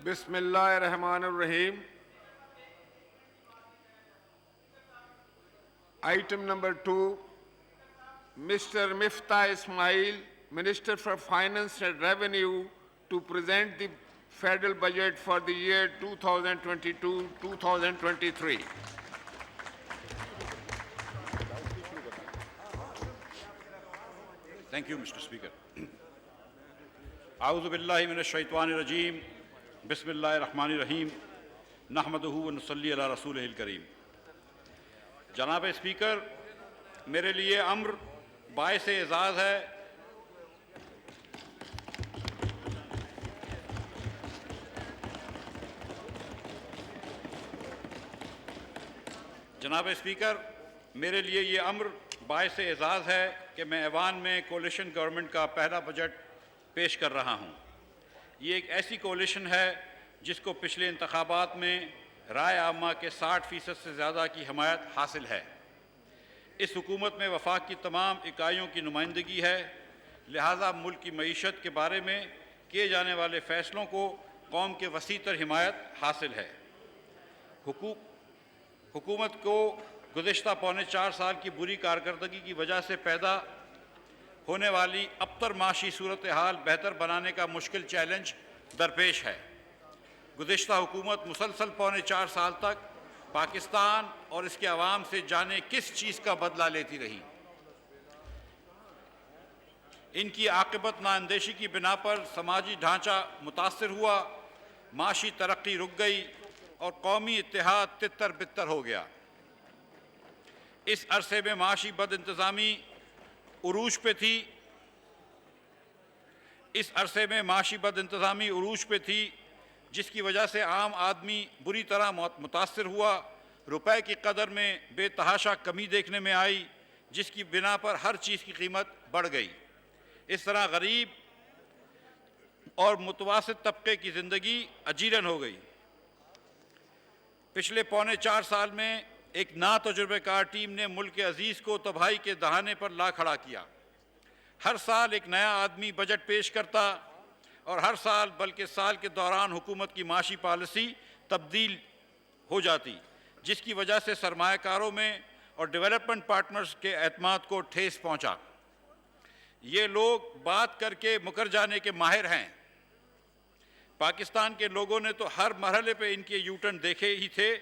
بسم اللہ الرحمن الرحیم. Item number 2, Mr. Miftah Ismail, Minister for Finance and Revenue, to present the federal budget for the year 2022-2023. Thank you, Mr. Speaker. A'udhu billahi minash shaitanir rajeem. Bismillahir rahmanir rahim. Nahmaduhu wa nusalli ala rasulihil kareem. جناب speaker, میرے لیے امر باعث اعزاز ہے جناب speaker میرے لیے یہ امر باعث اعزاز ہے کہ میں ایوان میں کولیشن گورنمنٹ کا پہلا بجٹ پیش کر رہا ہوں. یہ ایک ایسی کولیشن ہے جس کو پچھلے انتخابات میں رائے عامہ کے 60% سے زیادہ کی حمایت حاصل ہے. اس حکومت میں وفاق کی تمام اکائیوں کی نمائندگی ہے، لہٰذا ملک کی معیشت کے بارے میں کیے جانے والے فیصلوں کو قوم کے وسیع تر حمایت حاصل ہے. حکومت کو گزشتہ پونے 4 سال کی بری کارکردگی کی وجہ سے پیدا ہونے والی ابتر معاشی صورتحال بہتر بنانے کا مشکل چیلنج درپیش ہے. گزشتہ حکومت مسلسل پونے 4 سال تک پاکستان اور اس کے عوام سے جانے کس چیز کا بدلہ لیتی رہی. ان کی عاقبت نااندیشی کی بنا پر سماجی ڈھانچہ متاثر ہوا، معاشی ترقی رک گئی اور قومی اتحاد تتر بتر ہو گیا. اس عرصے میں معاشی بد انتظامی عروج پہ تھی جس کی وجہ سے عام آدمی بری طرح متاثر ہوا. روپے کی قدر میں بے تحاشا کمی دیکھنے میں آئی جس کی بنا پر ہر چیز کی قیمت بڑھ گئی. اس طرح غریب اور متوسط طبقے کی زندگی اجیرن ہو گئی. پچھلے پونے 4 سال میں ایک ناتجربہ کار ٹیم نے ملک عزیز کو تباہی کے دہانے پر لا کھڑا کیا. ہر سال ایک نیا آدمی بجٹ پیش کرتا اور ہر سال بلکہ سال کے دوران حکومت کی معاشی پالیسی تبدیل ہو جاتی، جس کی وجہ سے سرمایہ کاروں میں اور ڈیولپمنٹ پارٹنرز کے اعتماد کو ٹھیس پہنچا. یہ لوگ بات کر کے مکر جانے کے ماہر ہیں. پاکستان کے لوگوں نے تو ہر مرحلے پہ ان کے یو ٹرن دیکھے ہی تھے،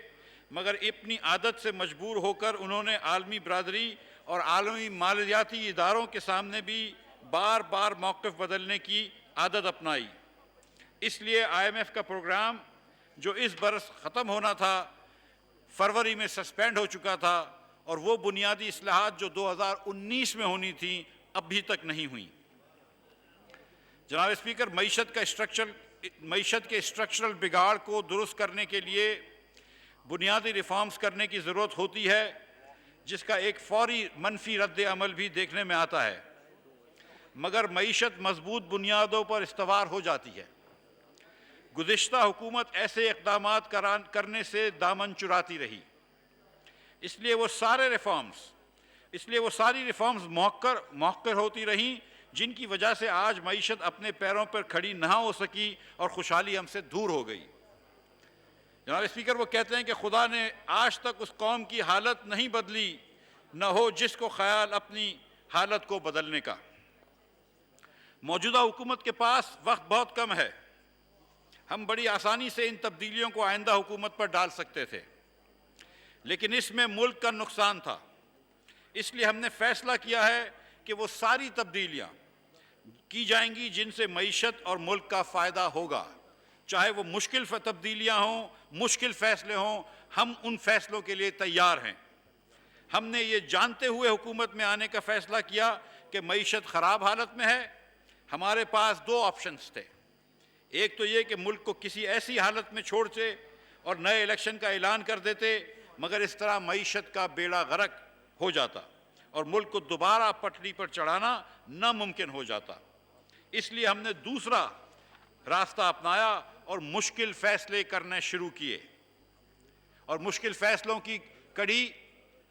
مگر اپنی عادت سے مجبور ہو کر انہوں نے عالمی برادری اور عالمی مالیاتی اداروں کے سامنے بھی بار بار موقف بدلنے کی عادت اپنائی. اس لیے IMF کا پروگرام جو اس برس ختم ہونا تھا فروری میں سسپینڈ ہو چکا تھا، اور وہ بنیادی اصلاحات جو 2019 میں ہونی تھیں اب بھی تک نہیں ہوئیں. جناب اسپیکر، معیشت کے اسٹرکچرل بگاڑ کو درست کرنے کے لیے بنیادی ریفارمز کرنے کی ضرورت ہوتی ہے، جس کا ایک فوری منفی رد عمل بھی دیکھنے میں آتا ہے، مگر معیشت مضبوط بنیادوں پر استوار ہو جاتی ہے. گزشتہ حکومت ایسے اقدامات کرنے سے دامن چراتی رہی، اس لیے وہ ساری ریفارمز مؤخر ہوتی رہیں، جن کی وجہ سے آج معیشت اپنے پیروں پر کھڑی نہ ہو سکی اور خوشحالی ہم سے دور ہو گئی. جناب اسپیکر، وہ کہتے ہیں کہ خدا نے آج تک اس قوم کی حالت نہیں بدلی نہ ہو جس کو خیال اپنی حالت کو بدلنے کا. موجودہ حکومت کے پاس وقت بہت کم ہے. ہم بڑی آسانی سے ان تبدیلیوں کو آئندہ حکومت پر ڈال سکتے تھے، لیکن اس میں ملک کا نقصان تھا. اس لیے ہم نے فیصلہ کیا ہے کہ وہ ساری تبدیلیاں کی جائیں گی جن سے معیشت اور ملک کا فائدہ ہوگا، چاہے وہ مشکل تبدیلیاں ہوں، مشکل فیصلے ہوں. ہم ان فیصلوں کے لیے تیار ہیں. ہم نے یہ جانتے ہوئے حکومت میں آنے کا فیصلہ کیا کہ معیشت خراب حالت میں ہے. ہمارے پاس 2 آپشنز تھے. ایک تو یہ کہ ملک کو کسی ایسی حالت میں چھوڑتے اور نئے الیکشن کا اعلان کر دیتے، مگر اس طرح معیشت کا بیڑا غرق ہو جاتا اور ملک کو دوبارہ پٹری پر چڑھانا ناممکن ہو جاتا. اس لیے ہم نے دوسرا راستہ اپنایا اور مشکل فیصلے کرنے شروع کیے. اور مشکل فیصلوں کی کڑی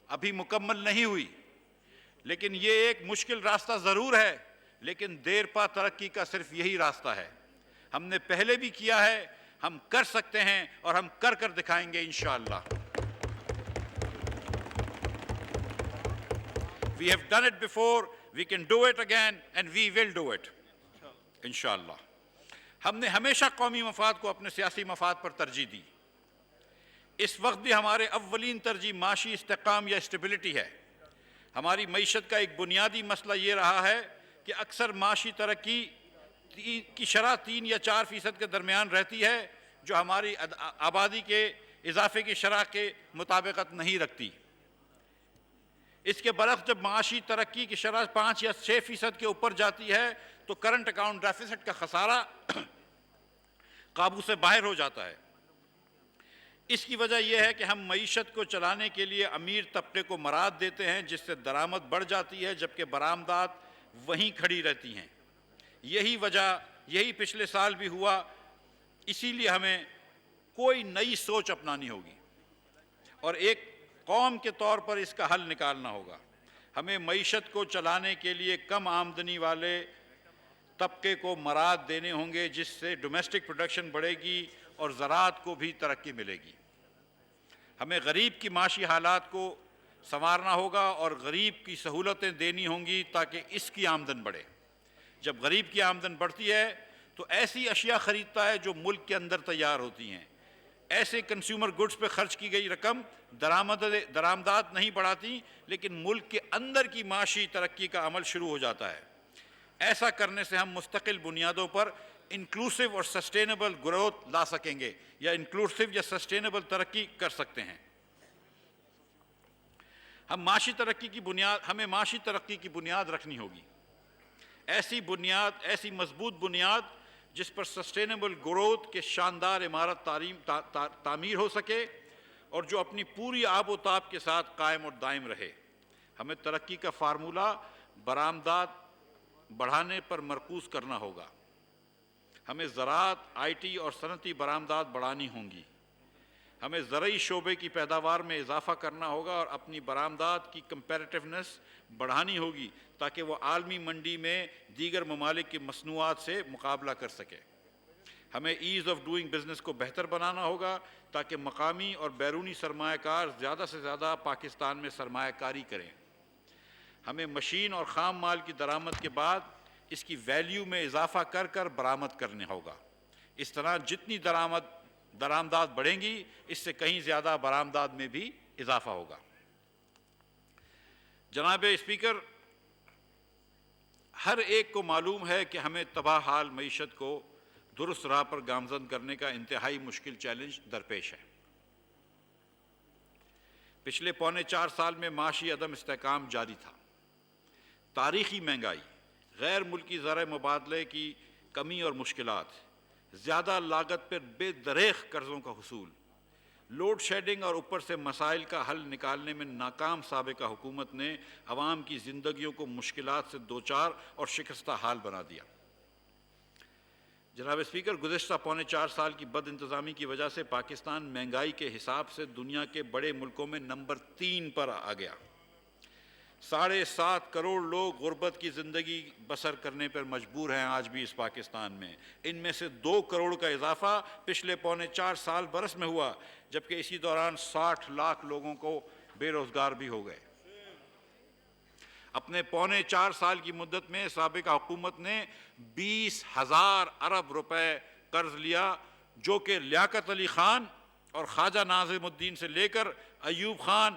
ابھی مکمل نہیں ہوئی، لیکن یہ ایک مشکل راستہ ضرور ہے، لیکن دیر پا ترقی کا صرف یہی راستہ ہے. ہم نے پہلے بھی کیا ہے، ہم کر سکتے ہیں اور ہم کر کر دکھائیں گے انشاءاللہ. We have done it before, we can do it again, and we will do it. انشاءاللہ. ہم نے ہمیشہ قومی مفاد کو اپنے سیاسی مفاد پر ترجیح دی. اس وقت بھی ہمارے اولین ترجیح معاشی استحکام یا اسٹیبلٹی ہے. ہماری معیشت کا ایک بنیادی مسئلہ یہ رہا ہے کہ اکثر معاشی ترقی کی شرح 3 یا 4% کے درمیان رہتی ہے، جو ہماری آبادی کے اضافے کی شرح کے مطابقت نہیں رکھتی. اس کے برعکس جب معاشی ترقی کی شرح 5 یا 6% کے اوپر جاتی ہے تو کرنٹ اکاؤنٹ ڈیفیسٹ کا خسارہ قابو سے باہر ہو جاتا ہے. اس کی وجہ یہ ہے کہ ہم معیشت کو چلانے کے لیے امیر طبقے کو مراد دیتے ہیں، جس سے درآمد بڑھ جاتی ہے جبکہ برآمدات وہیں کھڑی رہتی ہیں. یہی پچھلے سال بھی ہوا. اسی لیے ہمیں کوئی نئی سوچ اپنانی ہوگی اور ایک قوم کے طور پر اس کا حل نکالنا ہوگا. ہمیں معیشت کو چلانے کے لیے کم آمدنی والے طبقے کو مراد دینے ہوں گے، جس سے ڈومیسٹک پروڈکشن بڑھے گی اور زراعت کو بھی ترقی ملے گی. ہمیں غریب کی معاشی حالات کو سنوارنا ہوگا اور غریب کی سہولتیں دینی ہوں گی تاکہ اس کی آمدن بڑھے. جب غریب کی آمدن بڑھتی ہے تو ایسی اشیاء خریدتا ہے جو ملک کے اندر تیار ہوتی ہیں. ایسے کنزیومر گڈز پہ خرچ کی گئی رقم درآمدات نہیں بڑھاتی، لیکن ملک کے اندر کی معاشی ترقی کا عمل شروع ہو جاتا ہے. ایسا کرنے سے ہم مستقل بنیادوں پر انکلوسیو اور سسٹینیبل گروتھ لا سکیں گے، یا انکلوسیو یا سسٹینیبل ترقی کر سکتے ہیں. ہمیں معاشی ترقی کی بنیاد رکھنی ہوگی. ایسی مضبوط بنیاد جس پر سسٹینیبل گروتھ کے شاندار عمارت تعمیر ہو سکے اور جو اپنی پوری آب و تاب کے ساتھ قائم اور دائم رہے. ہمیں ترقی کا فارمولہ برآمدات بڑھانے پر مرکوز کرنا ہوگا. ہمیں زراعت، آئی ٹی اور صنعتی برآمدات بڑھانی ہوں گی. ہمیں زرعی شعبے کی پیداوار میں اضافہ کرنا ہوگا اور اپنی برآمدات کی کمپیریٹیونیس بڑھانی ہوگی تاکہ وہ عالمی منڈی میں دیگر ممالک کی مصنوعات سے مقابلہ کر سکے. ہمیں ایز آف ڈوئنگ بزنس کو بہتر بنانا ہوگا تاکہ مقامی اور بیرونی سرمایہ کار زیادہ سے زیادہ پاکستان میں سرمایہ کاری کریں. ہمیں مشین اور خام مال کی درآمد کے بعد اس کی ویلیو میں اضافہ کر کر برآمد کرنا ہوگا. اس طرح جتنی درآمدات بڑھیں گی، اس سے کہیں زیادہ برآمدات میں بھی اضافہ ہوگا. جناب اسپیکر، ہر ایک کو معلوم ہے کہ ہمیں تباہ حال معیشت کو درست راہ پر گامزن کرنے کا انتہائی مشکل چیلنج درپیش ہے. پچھلے 4.25 سال میں معاشی عدم استحکام جاری تھا. تاریخی مہنگائی، غیر ملکی زرعی مبادلے کی کمی اور مشکلات، زیادہ لاگت پر بے دریغ قرضوں کا حصول، لوڈ شیڈنگ اور اوپر سے مسائل کا حل نکالنے میں ناکام سابقہ حکومت نے عوام کی زندگیوں کو مشکلات سے دوچار اور شکستہ حال بنا دیا. جناب اسپیکر، گزشتہ 4.25 سال کی بد انتظامی کی وجہ سے پاکستان مہنگائی کے حساب سے دنیا کے بڑے ملکوں میں نمبر 3 پر آ گیا. 7.5 کروڑ لوگ غربت کی زندگی بسر کرنے پر مجبور ہیں آج بھی اس پاکستان میں. ان میں سے 2 کروڑ کا اضافہ پچھلے 4.25 سال برس میں ہوا، جبکہ اسی دوران 60 لاکھ لوگوں کو بے روزگار بھی ہو گئے. اپنے 4.25 سال کی مدت میں سابقہ حکومت نے 20,000 ارب روپے قرض لیا، جو کہ لیاقت علی خان اور خواجہ ناظم الدین سے لے کر ایوب خان،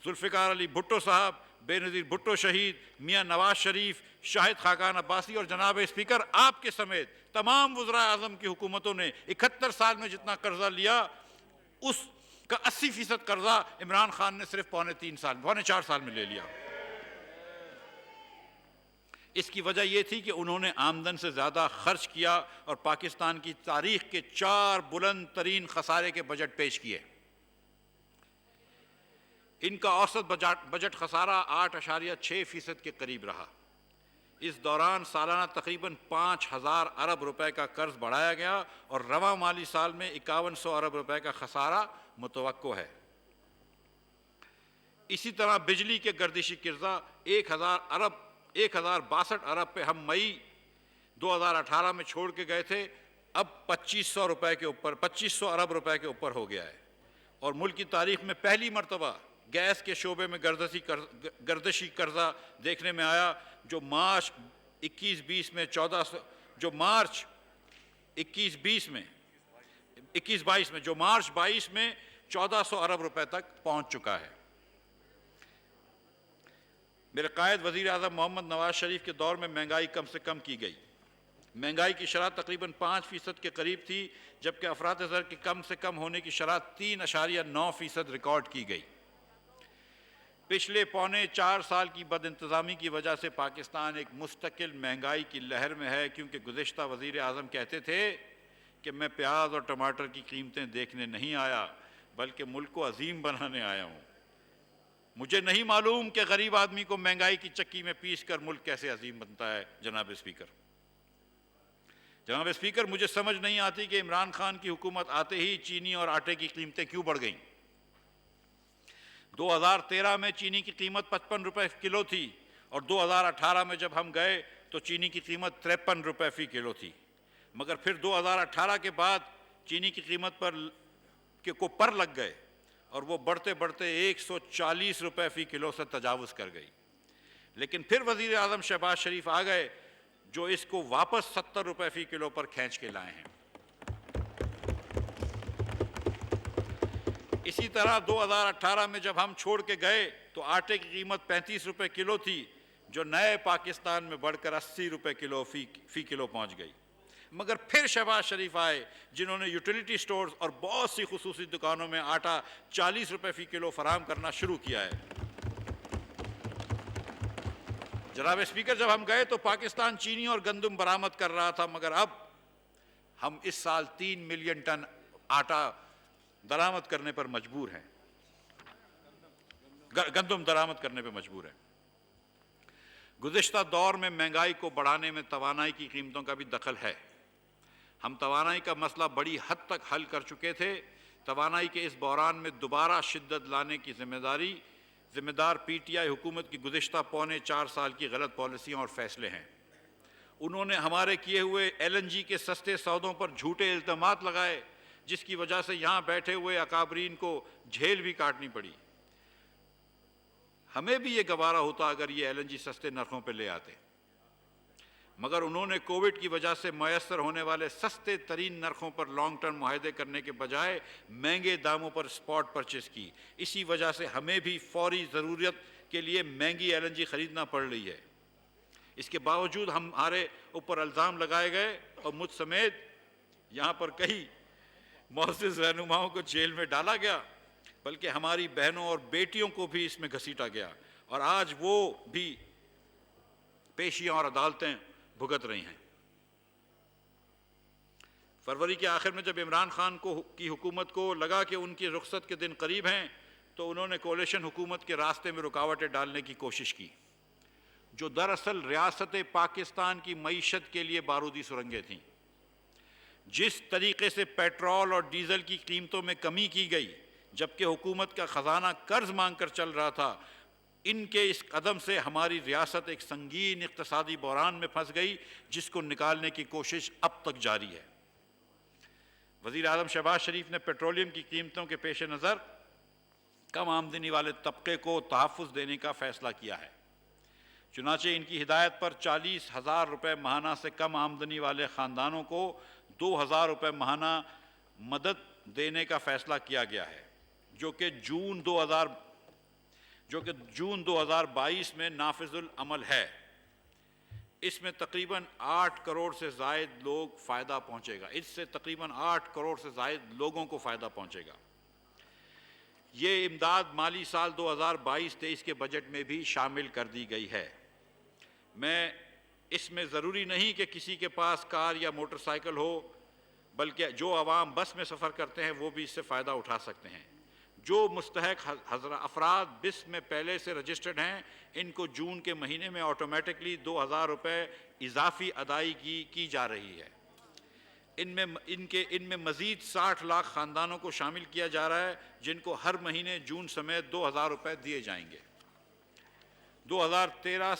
ذوالفقار علی بھٹو صاحب، بے نظیر بھٹو شہید، میاں نواز شریف، شاہد خاقان عباسی اور جناب اسپیکر آپ کے سمیت تمام وزراء اعظم کی حکومتوں نے 71 سال میں جتنا قرضہ لیا، اس کا 80% قرضہ عمران خان نے صرف 4.5 سال میں لے لیا. اس کی وجہ یہ تھی کہ انہوں نے آمدن سے زیادہ خرچ کیا اور پاکستان کی تاریخ کے 4 بلند ترین خسارے کے بجٹ پیش کیے. ان کا اوسط بجٹ خسارہ 8.6% کے قریب رہا. اس دوران سالانہ تقریباً 5,000 ارب روپے کا قرض بڑھایا گیا اور رواں مالی سال میں 5100 ارب روپے کا خسارہ متوقع ہے. اسی طرح بجلی کے گردشی قرضہ 1062 ارب پہ ہم مئی 2018 میں چھوڑ کے گئے تھے. اب 2500 ارب روپے کے اوپر ہو گیا ہے، اور ملک کی تاریخ میں پہلی مرتبہ گیس کے شعبے میں گردشی قرضہ دیکھنے میں آیا، جو مارچ 21-22 میں 1400 ارب روپے تک پہنچ چکا ہے۔ میرے قائد وزیر اعظم محمد نواز شریف کے دور میں مہنگائی کم سے کم کی گئی۔ مہنگائی کی شرح تقریباً 5% کے قریب تھی، جبکہ افراط زر کے کم سے کم ہونے کی شرح 3.9% ریکارڈ کی گئی۔ پچھلے 4.25 سال کی بد انتظامی کی وجہ سے پاکستان ایک مستقل مہنگائی کی لہر میں ہے، کیونکہ گزشتہ وزیر اعظم کہتے تھے کہ میں پیاز اور ٹماٹر کی قیمتیں دیکھنے نہیں آیا بلکہ ملک کو عظیم بنانے آیا ہوں۔ مجھے نہیں معلوم کہ غریب آدمی کو مہنگائی کی چکی میں پیس کر ملک کیسے عظیم بنتا ہے۔ جناب اسپیکر، مجھے سمجھ نہیں آتی کہ عمران خان کی حکومت آتے ہی چینی اور آٹے کی قیمتیں کیوں بڑھ گئیں۔ 2013 میں چینی کی قیمت 55 روپے کلو تھی، اور 2018 میں جب ہم گئے تو چینی کی قیمت 53 روپے فی کلو تھی، مگر پھر 2018 کے بعد چینی کی قیمت پر لگ گئے اور وہ بڑھتے بڑھتے 140 روپے فی کلو سے تجاوز کر گئی۔ لیکن پھر وزیر اعظم شہباز شریف آ گئے جو اس کو واپس 70 روپے فی کلو پر کھینچ کے لائے ہیں۔ اسی طرح 2018 میں جب ہم چھوڑ کے گئے تو آٹے کی قیمت 35 روپے کلو تھی، جو نئے پاکستان میں بڑھ کر 80 روپے کلو فی کلو پہنچ گئی۔ مگر پھر شہباز شریف آئے جنہوں نے یوٹیلیٹی سٹورز اور بہت سی خصوصی دکانوں میں آٹا 40 روپے فی کلو فراہم کرنا شروع کیا ہے۔ جناب اسپیکر، جب ہم گئے تو پاکستان چینی اور گندم برآمد کر رہا تھا، مگر اب ہم اس سال 3 ملین ٹن آٹا درآمد کرنے پر مجبور ہیں، گندم درآمد کرنے پر مجبور ہیں۔ گزشتہ دور میں مہنگائی کو بڑھانے میں توانائی کی قیمتوں کا بھی دخل ہے۔ ہم توانائی کا مسئلہ بڑی حد تک حل کر چکے تھے۔ توانائی کے اس بحران میں دوبارہ شدت لانے کی ذمہ دار پی ٹی آئی حکومت کی گزشتہ 4.25 سال کی غلط پالیسیاں اور فیصلے ہیں۔ انہوں نے ہمارے کیے ہوئے ایل این جی کے سستے سودوں پر جھوٹے الزامات لگائے، جس کی وجہ سے یہاں بیٹھے ہوئے اکابرین کو جھیل بھی کاٹنی پڑی۔ ہمیں بھی یہ گوارا ہوتا اگر یہ ایل این جی سستے نرخوں پہ لے آتے، مگر انہوں نے کووڈ کی وجہ سے میسر ہونے والے سستے ترین نرخوں پر لانگ ٹرم معاہدے کرنے کے بجائے مہنگے داموں پر اسپاٹ پرچیز کی۔ اسی وجہ سے ہمیں بھی فوری ضرورت کے لیے مہنگی ایل این جی خریدنا پڑ رہی ہے۔ اس کے باوجود ہمارے اوپر الزام لگائے گئے اور مجھ سمیت یہاں پر کئی معزز رہنماؤں کو جیل میں ڈالا گیا، بلکہ ہماری بہنوں اور بیٹیوں کو بھی اس میں گھسیٹا گیا، اور آج وہ بھی پیشیاں اور عدالتیں بھگت رہی ہیں۔ فروری کے آخر میں جب عمران خان کی حکومت کو لگا کہ ان کی رخصت کے دن قریب ہیں، تو انہوں نے کولیشن حکومت کے راستے میں رکاوٹیں ڈالنے کی کوشش کی، جو دراصل ریاست پاکستان کی معیشت کے لیے بارودی سرنگیں تھیں۔ جس طریقے سے پیٹرول اور ڈیزل کی قیمتوں میں کمی کی گئی جبکہ حکومت کا خزانہ قرض مانگ کر چل رہا تھا، ان کے اس قدم سے ہماری ریاست ایک سنگین اقتصادی بحران میں پھنس گئی، جس کو نکالنے کی کوشش اب تک جاری ہے۔ وزیر اعظم شہباز شریف نے پیٹرولیم کی قیمتوں کے پیش نظر کم آمدنی والے طبقے کو تحفظ دینے کا فیصلہ کیا ہے۔ چنانچہ ان کی ہدایت پر 40,000 روپے ماہانہ سے کم آمدنی والے خاندانوں کو 2,000 روپے ماہانہ مدد دینے کا فیصلہ کیا گیا ہے، جو کہ جون 2022 میں نافذ العمل ہے۔ اس میں تقریباً 8 کروڑ سے زائد لوگ فائدہ پہنچے گا، اس سے تقریباً 8 کروڑ سے زائد لوگوں کو فائدہ پہنچے گا۔ یہ امداد مالی سال 2022-23 کے بجٹ میں بھی شامل کر دی گئی ہے۔ اس میں ضروری نہیں کہ کسی کے پاس کار یا موٹر سائیکل ہو، بلکہ جو عوام بس میں سفر کرتے ہیں وہ بھی اس سے فائدہ اٹھا سکتے ہیں۔ جو مستحق افراد بس میں پہلے سے رجسٹرڈ ہیں، ان کو جون کے مہینے میں آٹومیٹکلی 2,000 روپے اضافی ادائیگی کی جا رہی ہے۔ ان میں مزید 60 لاکھ خاندانوں کو شامل کیا جا رہا ہے، جن کو ہر مہینے جون سمیت 2,000 روپے دیے جائیں گے۔ 2013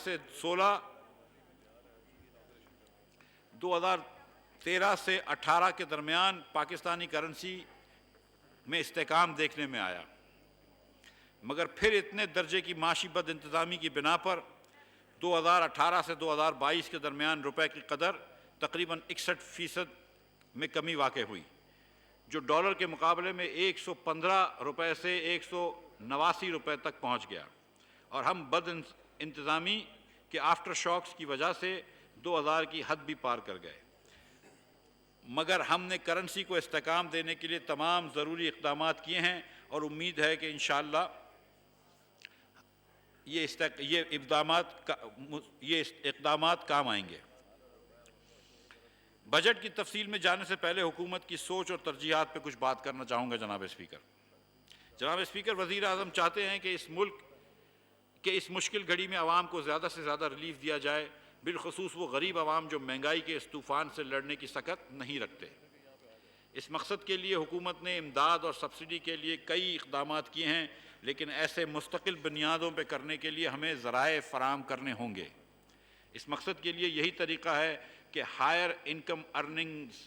13 سے 18 کے درمیان پاکستانی کرنسی میں استحکام دیکھنے میں آیا، مگر پھر اتنے درجے کی معاشی بد انتظامی کی بنا پر 2018 سے 2022 کے درمیان روپے کی قدر تقریباً 61% میں کمی واقع ہوئی، جو ڈالر کے مقابلے میں 115 روپے سے 189 روپے تک پہنچ گیا، اور ہم بد انتظامی کے آفٹر شاکس کی وجہ سے 2000 کی حد بھی پار کر گئے، مگر ہم نے کرنسی کو استحکام دینے کے لیے تمام ضروری اقدامات کیے ہیں، اور امید ہے کہ انشاءاللہ یہ اقدامات کام آئیں گے۔ بجٹ کی تفصیل میں جانے سے پہلے حکومت کی سوچ اور ترجیحات پہ کچھ بات کرنا چاہوں گا جناب اسپیکر۔ جناب اسپیکر، وزیر اعظم چاہتے ہیں کہ اس مشکل گھڑی میں عوام کو زیادہ سے زیادہ ریلیف دیا جائے، بالخصوص وہ غریب عوام جو مہنگائی کے اس طوفان سے لڑنے کی سکت نہیں رکھتے۔ اس مقصد کے لیے حکومت نے امداد اور سبسڈی کے لیے کئی اقدامات کیے ہیں، لیکن ایسے مستقل بنیادوں پہ کرنے کے لیے ہمیں ذرائع فراہم کرنے ہوں گے۔ اس مقصد کے لیے یہی طریقہ ہے کہ ہائر انکم ارننگز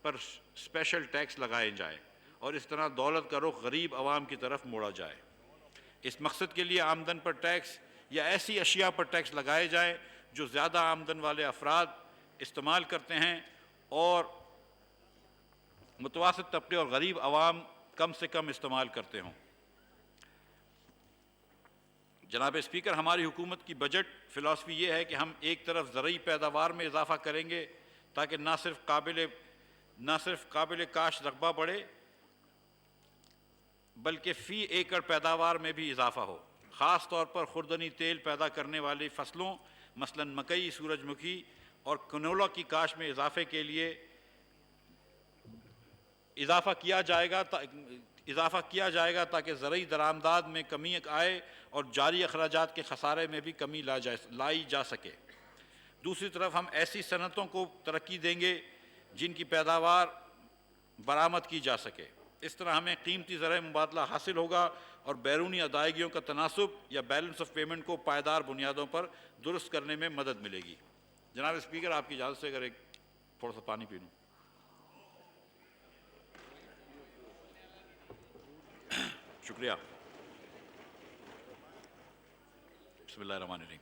پر اسپیشل ٹیکس لگائے جائیں، اور اس طرح دولت کا رخ غریب عوام کی طرف موڑا جائے۔ اس مقصد کے لیے آمدن پر ٹیکس یا ایسی اشیاء پر ٹیکس لگائے جائیں جو زیادہ آمدن والے افراد استعمال کرتے ہیں، اور متوسط طبقے اور غریب عوام کم سے کم استعمال کرتے ہوں۔ جناب اسپیکر، ہماری حکومت کی بجٹ فلسفی یہ ہے کہ ہم ایک طرف زرعی پیداوار میں اضافہ کریں گے تاکہ نہ صرف قابل کاشت رقبہ بڑھے بلکہ فی ایکڑ پیداوار میں بھی اضافہ ہو، خاص طور پر خوردنی تیل پیدا کرنے والی فصلوں مثلا مکئی، سورج مکھی اور کنولا کی کاشت میں اضافے کے لیے اضافہ کیا جائے گا تاکہ زرعی درآمدات میں کمی آئے اور جاری اخراجات کے خسارے میں بھی کمی لائی جا سکے۔ دوسری طرف ہم ایسی صنعتوں کو ترقی دیں گے جن کی پیداوار برآمد کی جا سکے۔ اس طرح ہمیں قیمتی زرعی مبادلہ حاصل ہوگا اور بیرونی ادائیگیوں کا تناسب یا بیلنس آف پیمنٹ کو پائیدار بنیادوں پر درست کرنے میں مدد ملے گی۔ جناب اسپیکر، آپ کی اجازت سے اگر تھوڑا سا پانی پی لوں۔ شکریہ۔ بسم اللہ الرحمن الرحیم۔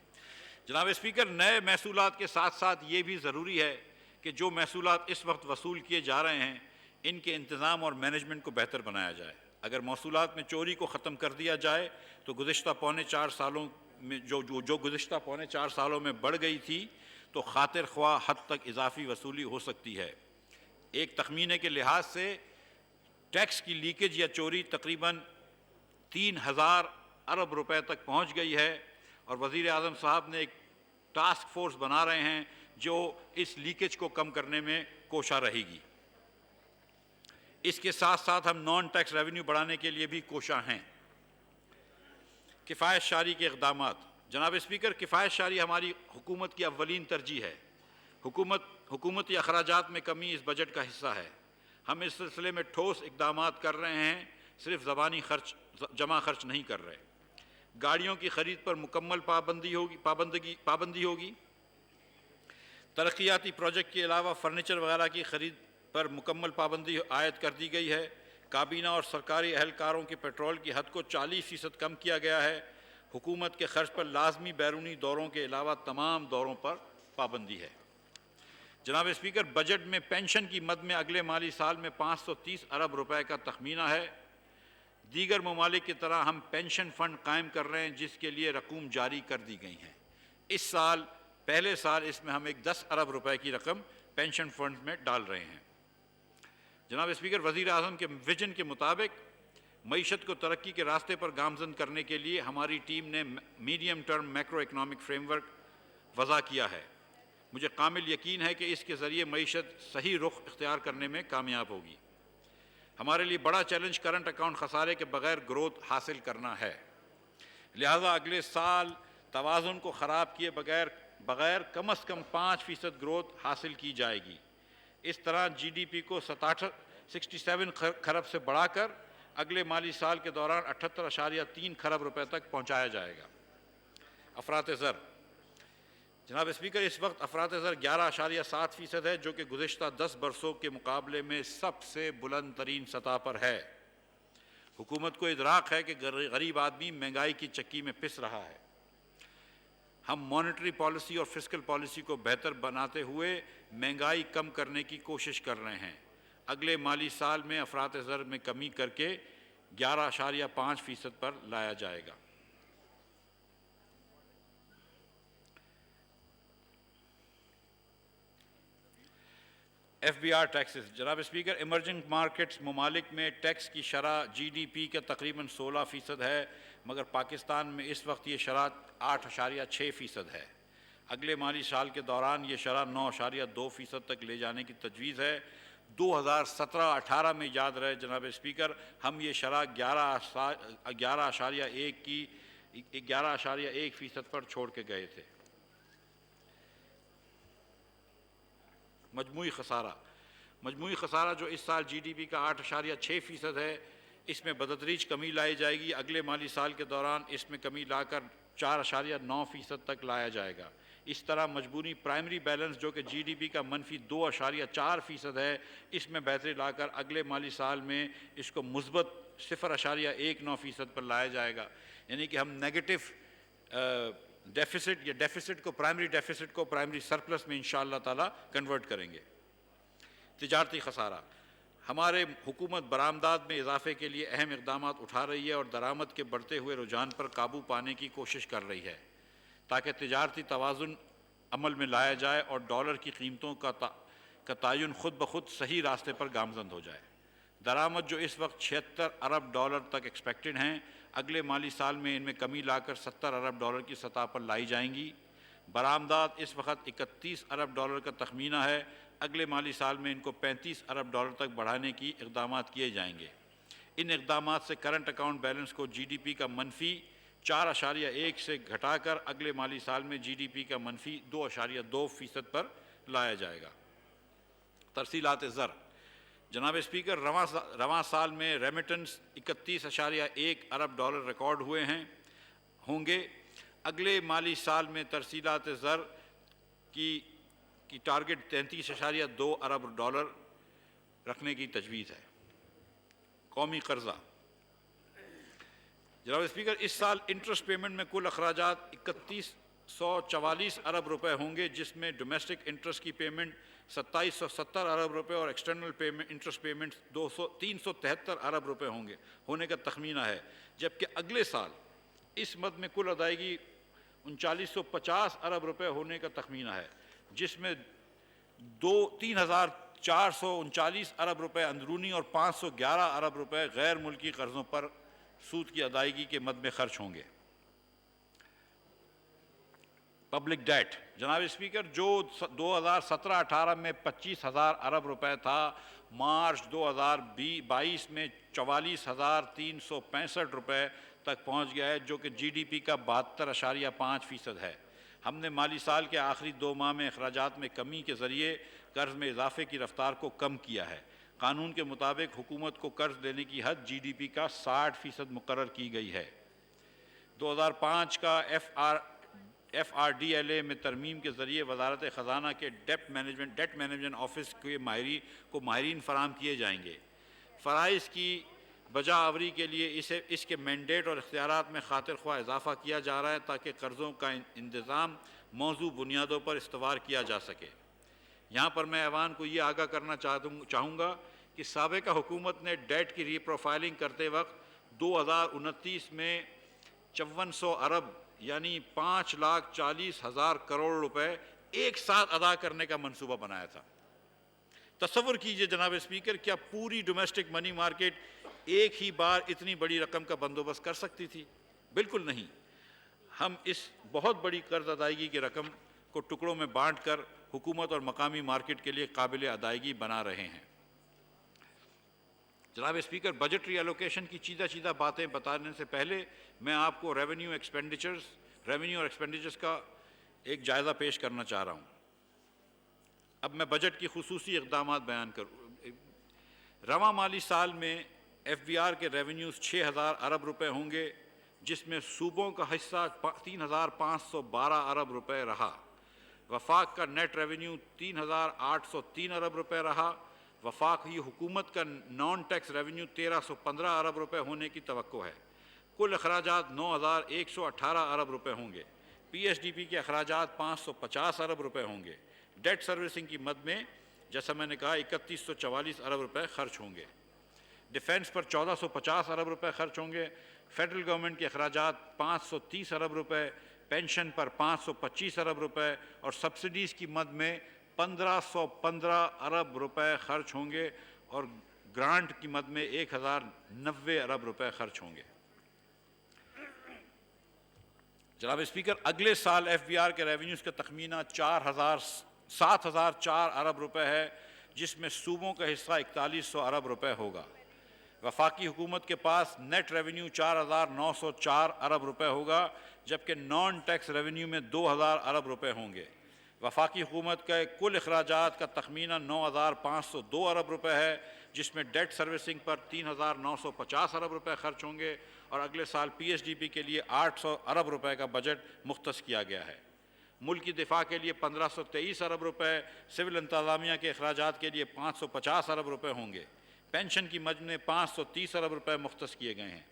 جناب اسپیکر، نئے محصولات کے ساتھ ساتھ یہ بھی ضروری ہے کہ جو محصولات اس وقت وصول کیے جا رہے ہیں ان کے انتظام اور مینجمنٹ کو بہتر بنایا جائے۔ اگر محصولات میں چوری کو ختم کر دیا جائے تو گزشتہ پونے 4 سالوں میں گزشتہ پونے 4 سالوں میں بڑھ گئی تھی تو خاطر خواہ حد تک اضافی وصولی ہو سکتی ہے۔ ایک تخمینے کے لحاظ سے ٹیکس کی لیکیج یا چوری تقریباً 3000 ارب روپے تک پہنچ گئی ہے، اور وزیر اعظم صاحب نے ایک ٹاسک فورس بنا رہے ہیں جو اس لیکیج کو کم کرنے میں کوشاں رہے گی۔ اس کے ساتھ ساتھ ہم نان ٹیکس ریونیو بڑھانے کے لیے بھی کوشاں ہیں۔ کفایت شاری کے اقدامات۔ جناب اسپیکر، کفایت شاری ہماری حکومت کی اولین ترجیح ہے۔ حکومتی اخراجات میں کمی اس بجٹ کا حصہ ہے۔ ہم اس سلسلے میں ٹھوس اقدامات کر رہے ہیں، صرف زبانی جمع خرچ نہیں کر رہے۔ گاڑیوں کی خرید پر مکمل پابندی ہوگی۔ ترقیاتی پروجیکٹ کے علاوہ فرنیچر وغیرہ کی خرید پر مکمل پابندی عائد کر دی گئی ہے۔ کابینہ اور سرکاری اہلکاروں کے پیٹرول کی حد کو 40% کم کیا گیا ہے۔ حکومت کے خرچ پر لازمی بیرونی دوروں کے علاوہ تمام دوروں پر پابندی ہے۔ جناب اسپیکر، بجٹ میں پینشن کی مد میں اگلے مالی سال میں 530 ارب روپے کا تخمینہ ہے۔ دیگر ممالک کی طرح ہم پینشن فنڈ قائم کر رہے ہیں جس کے لیے رقوم جاری کر دی گئی ہیں۔ اس سال پہلے سال اس میں ہم ایک 10 ارب روپے کی رقم پینشن فنڈ میں ڈال رہے ہیں۔ جناب اسپیکر، وزیر اعظم کے ویژن کے مطابق معیشت کو ترقی کے راستے پر گامزن کرنے کے لیے ہماری ٹیم نے medium term macro economic frame work وضع کیا ہے۔ مجھے کامل یقین ہے کہ اس کے ذریعے معیشت صحیح رخ اختیار کرنے میں کامیاب ہوگی۔ ہمارے لیے بڑا چیلنج کرنٹ اکاؤنٹ خسارے کے بغیر گروتھ حاصل کرنا ہے، لہذا اگلے سال توازن کو خراب کیے بغیر کم از کم 5% گروتھ حاصل کی جائے گی۔ اس طرح جی ڈی پی کو 67 کھرب سے بڑھا کر اگلے مالی سال کے دوران 78.3 کھرب روپے تک پہنچایا جائے گا۔ افراط زر۔ جناب اسپیکر، اس وقت افراط زر 11.7% ہے، جو کہ گزشتہ 10 برسوں کے مقابلے میں سب سے بلند ترین سطح پر ہے۔ حکومت کو ادراک ہے کہ غریب آدمی مہنگائی کی چکی میں پس رہا ہے۔ ہم مانیٹری پالیسی اور فسکل پالیسی کو بہتر بناتے ہوئے مہنگائی کم کرنے کی کوشش کر رہے ہیں۔ اگلے مالی سال میں افراط زر میں کمی کر کے 11.5% پر لایا جائے گا۔ FBR taxes. جناب اسپیکر، ایمرجنگ مارکیٹس ممالک میں ٹیکس کی شرح GDP کا تقریباً 16% ہے، مگر پاکستان میں اس وقت یہ شرح 8.6% ہے۔ اگلے مالی سال کے دوران یہ شرح 9.2% تک لے جانے کی تجویز ہے۔ 2017-18 میں یاد رہے جناب اسپیکر، ہم یہ شرح 11.1% پر چھوڑ کے گئے تھے۔ مجموعی خسارہ جو اس سال GDP کا 8.6% ہے، اس میں بتدریج کمی لائی جائے گی۔ اگلے مالی سال کے دوران اس میں کمی لا کر 4.9% تک لایا جائے گا۔ اس طرح مجموعی پرائمری بیلنس جو کہ GDP کا -2.4% ہے، اس میں بہتری لا کر اگلے مالی سال میں اس کو مثبت 0.19% پر لایا جائے گا، یعنی کہ ہم نیگیٹو ڈیفیسٹ یا ڈیفیسٹ کو پرائمری سرپلس میں انشاءاللہ تعالی کنورٹ کریں گے۔ تجارتی خسارہ۔ ہمارے حکومت برآمدات میں اضافے کے لیے اہم اقدامات اٹھا رہی ہے اور درآمد کے بڑھتے ہوئے رجحان پر قابو پانے کی کوشش کر رہی ہے تاکہ تجارتی توازن عمل میں لایا جائے اور ڈالر کی قیمتوں کا تعین خود بخود صحیح راستے پر گامزن ہو جائے۔ درآمد جو اس وقت 76 ارب ڈالر تک ایکسپیکٹڈ ہیں، اگلے مالی سال میں ان میں کمی لا کر 70 ارب ڈالر کی سطح پر لائی جائیں گی۔ برآمدات اس وقت 31 ارب ڈالر کا تخمینہ ہے، اگلے مالی سال میں ان کو 35 ارب ڈالر تک بڑھانے کی اقدامات کیے جائیں گے۔ ان اقدامات سے کرنٹ اکاؤنٹ بیلنس کو GDP کا -4.1 سے گھٹا کر اگلے مالی سال میں GDP کا -2.2% پر لایا جائے گا۔ ترسیلات زر۔ جناب اسپیکر، رواں سال میں ریمیٹنس 31.1 ارب ڈالر ریکارڈ ہوں گے۔ اگلے مالی سال میں ترسیلات زر کی ٹارگٹ 33.2 ارب ڈالر رکھنے کی تجویز ہے۔ قومی قرضہ۔ جناب اسپیکر، اس سال انٹرسٹ پیمنٹ میں کل اخراجات 3144 ارب روپے ہوں گے، جس میں ڈومیسٹک انٹرسٹ کی پیمنٹ 2770 ارب روپے اور ایکسٹرنل انٹرسٹ پیمنٹ 373 ارب روپے ہونے کا تخمینہ ہے، جبکہ اگلے سال اس مد میں کل ادائیگی 3950 ارب روپے ہونے کا تخمینہ ہے، جس میں 3439 ارب روپے اندرونی اور 511 ارب روپے غیر ملکی قرضوں پر سود کی ادائیگی کے مد میں خرچ ہوں گے۔ Public debt. جناب اسپیکر، جو 2017-18 میں 25,000 ارب روپے تھا، مارچ 2022 میں 44,365 روپے تک پہنچ گیا ہے، جو کہ GDP کا 72.5% ہے۔ ہم نے مالی سال کے آخری 2 ماہ میں اخراجات میں کمی کے ذریعے قرض میں اضافے کی رفتار کو کم کیا ہے۔ قانون کے مطابق حکومت کو قرض لینے کی حد GDP کا 60% مقرر کی گئی ہے۔ 2005 کا FRDLA میں ترمیم کے ذریعے وزارت خزانہ کے ڈیٹ مینجمنٹ آفس کے ماہرین فراہم کیے جائیں گے۔ فرائض کی بجا آوری کے لیے اس کے مینڈیٹ اور اختیارات میں خاطر خواہ اضافہ کیا جا رہا ہے تاکہ قرضوں کا انتظام موضوع بنیادوں پر استوار کیا جا سکے۔ یہاں پر میں ایوان کو یہ آگاہ کرنا چاہوں گا کہ سابقہ حکومت نے ڈیٹ کی ری پروفائلنگ کرتے وقت 2029 میں 5400 ارب یعنی 5,40,000 کروڑ روپے ایک ساتھ ادا کرنے کا منصوبہ بنایا تھا۔ تصور کیجئے جناب اسپیکر، کیا پوری ڈومیسٹک منی مارکیٹ ایک ہی بار اتنی بڑی رقم کا بندوبست کر سکتی تھی؟ بالکل نہیں۔ ہم اس بہت بڑی قرض ادائیگی کی رقم کو ٹکڑوں میں بانٹ کر حکومت اور مقامی مارکیٹ کے لیے قابل ادائیگی بنا رہے ہیں۔ جناب اسپیکر، بجٹ ری ایلوکیشن کی چیدہ باتیں بتانے سے پہلے میں آپ کو ریونیو اور ایکسپینڈیچرز کا ایک جائزہ پیش کرنا چاہ رہا ہوں۔ اب میں بجٹ کی خصوصی اقدامات بیان کروں۔ رواں مالی سال میں FBR کے ریونیوز 6,000 ارب روپے ہوں گے، جس میں صوبوں کا حصہ 3,512 ارب روپے رہا۔ وفاق کا نیٹ ریونیو 3,803 ارب روپے رہا۔ وفاقی حکومت کا نان ٹیکس ریونیو 1,315 ارب روپے ہونے کی توقع ہے۔ کل اخراجات 9,118 ارب روپے ہوں گے۔ پی ایس ڈی پی کے اخراجات 550 ارب روپے ہوں گے۔ ڈیٹ سروسنگ کی مد میں جیسا میں نے کہا 3,144 ارب روپے خرچ ہوں گے۔ ڈیفینس پر 1,450 ارب روپے خرچ ہوں گے۔ فیڈرل گورنمنٹ کے اخراجات 530 ارب روپے، پینشن پر 525 ارب روپے اور سبسڈیز کی مد میں 1,515 ارب روپے خرچ ہوں گے اور گرانٹ کی مد میں 1,090 ارب روپے خرچ ہوں گے۔ جناب اسپیکر، اگلے سال ایف بی آر کے ریونیوز کا تخمینہ 7,004 ارب روپے ہے، جس میں صوبوں کا حصہ 4,100 ارب روپے ہوگا۔ وفاقی حکومت کے پاس نیٹ ریونیو 4,904 ارب روپے ہوگا، جبکہ نان ٹیکس ریونیو میں 2,000 ارب روپے ہوں گے۔ وفاقی حکومت کے کل اخراجات کا تخمینہ 9,502 ارب روپے ہے، جس میں ڈیٹ سروسنگ پر 3,950 ارب روپے خرچ ہوں گے اور اگلے سال پی ایس ڈی پی کے لیے 800 ارب روپے کا بجٹ مختص کیا گیا ہے۔ ملکی دفاع کے لیے 1,523 ارب روپے، سول انتظامیہ کے اخراجات کے لیے 550 ارب روپے ہوں گے۔ پینشن کی مد میں 530 ارب روپے مختص کیے گئے ہیں۔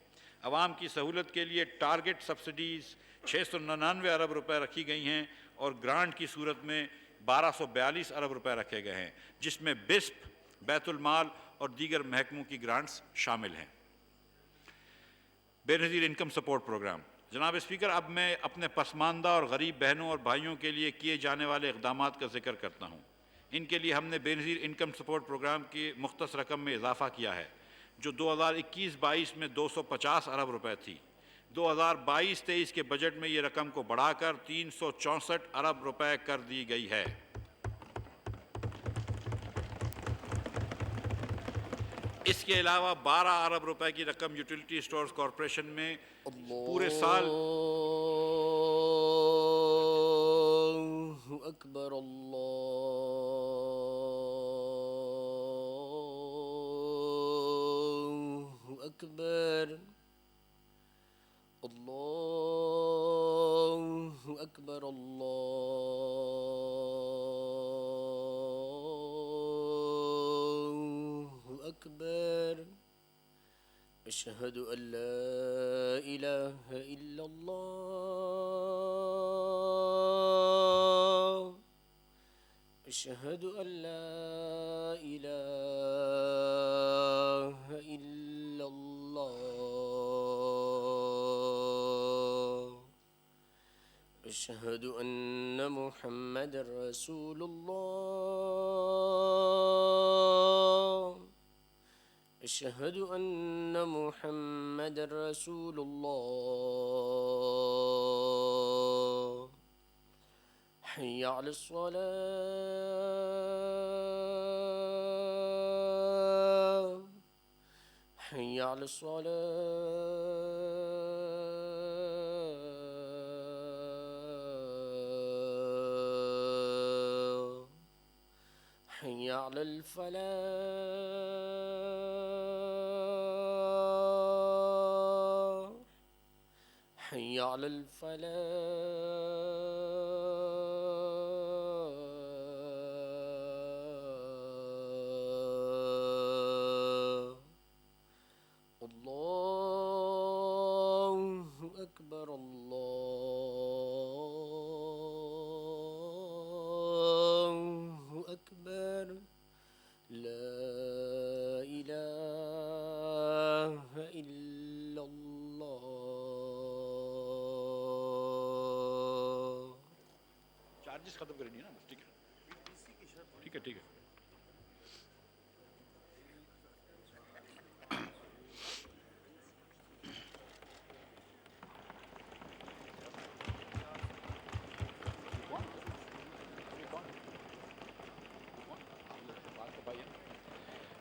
عوام کی سہولت کے لیے ٹارگٹ سبسڈیز 699 ارب روپے رکھی گئی ہیں اور گرانٹ کی صورت میں 1,242 ارب روپے رکھے گئے ہیں، جس میں بسپ، بیت المال اور دیگر محکموں کی گرانٹس شامل ہیں۔ بے نظیر انکم سپورٹ پروگرام۔ جناب اسپیکر، اب میں اپنے پسماندہ اور غریب بہنوں اور بھائیوں کے لیے کیے جانے والے اقدامات کا ذکر کرتا ہوں۔ ان کے لیے ہم نے بے نظیر انکم سپورٹ پروگرام کی مختص رقم میں اضافہ کیا ہے، جو 2021-22 میں 250 ارب روپے تھی۔ 2022-23 کے بجٹ میں یہ رقم کو بڑھا کر 364 ارب روپے کر دی گئی ہے۔ اس کے علاوہ 12 ارب روپے کی رقم یوٹیلیٹی اسٹورز کارپوریشن میں پورے سال اللہ اکبر، اللہ اکبر، اللہ اکبر، اللہ اکبر، اشہد ان لا الہ الا اللہ، اشہد ان لا الہ الا اللہ، اشہد ان محمد رسول اللہ، اشہد ان محمد رسول اللہ، حی علی الصلاة، حی علی الصلاة، حی علی الفلاح، حی علی الفلاح، اللہ اکبر، اللہ اکبر، لا الہ الا اللہ۔ چارجز ختم کریں گے نا؟ ٹھیک ہے ٹھیک ہے ٹھیک ہے۔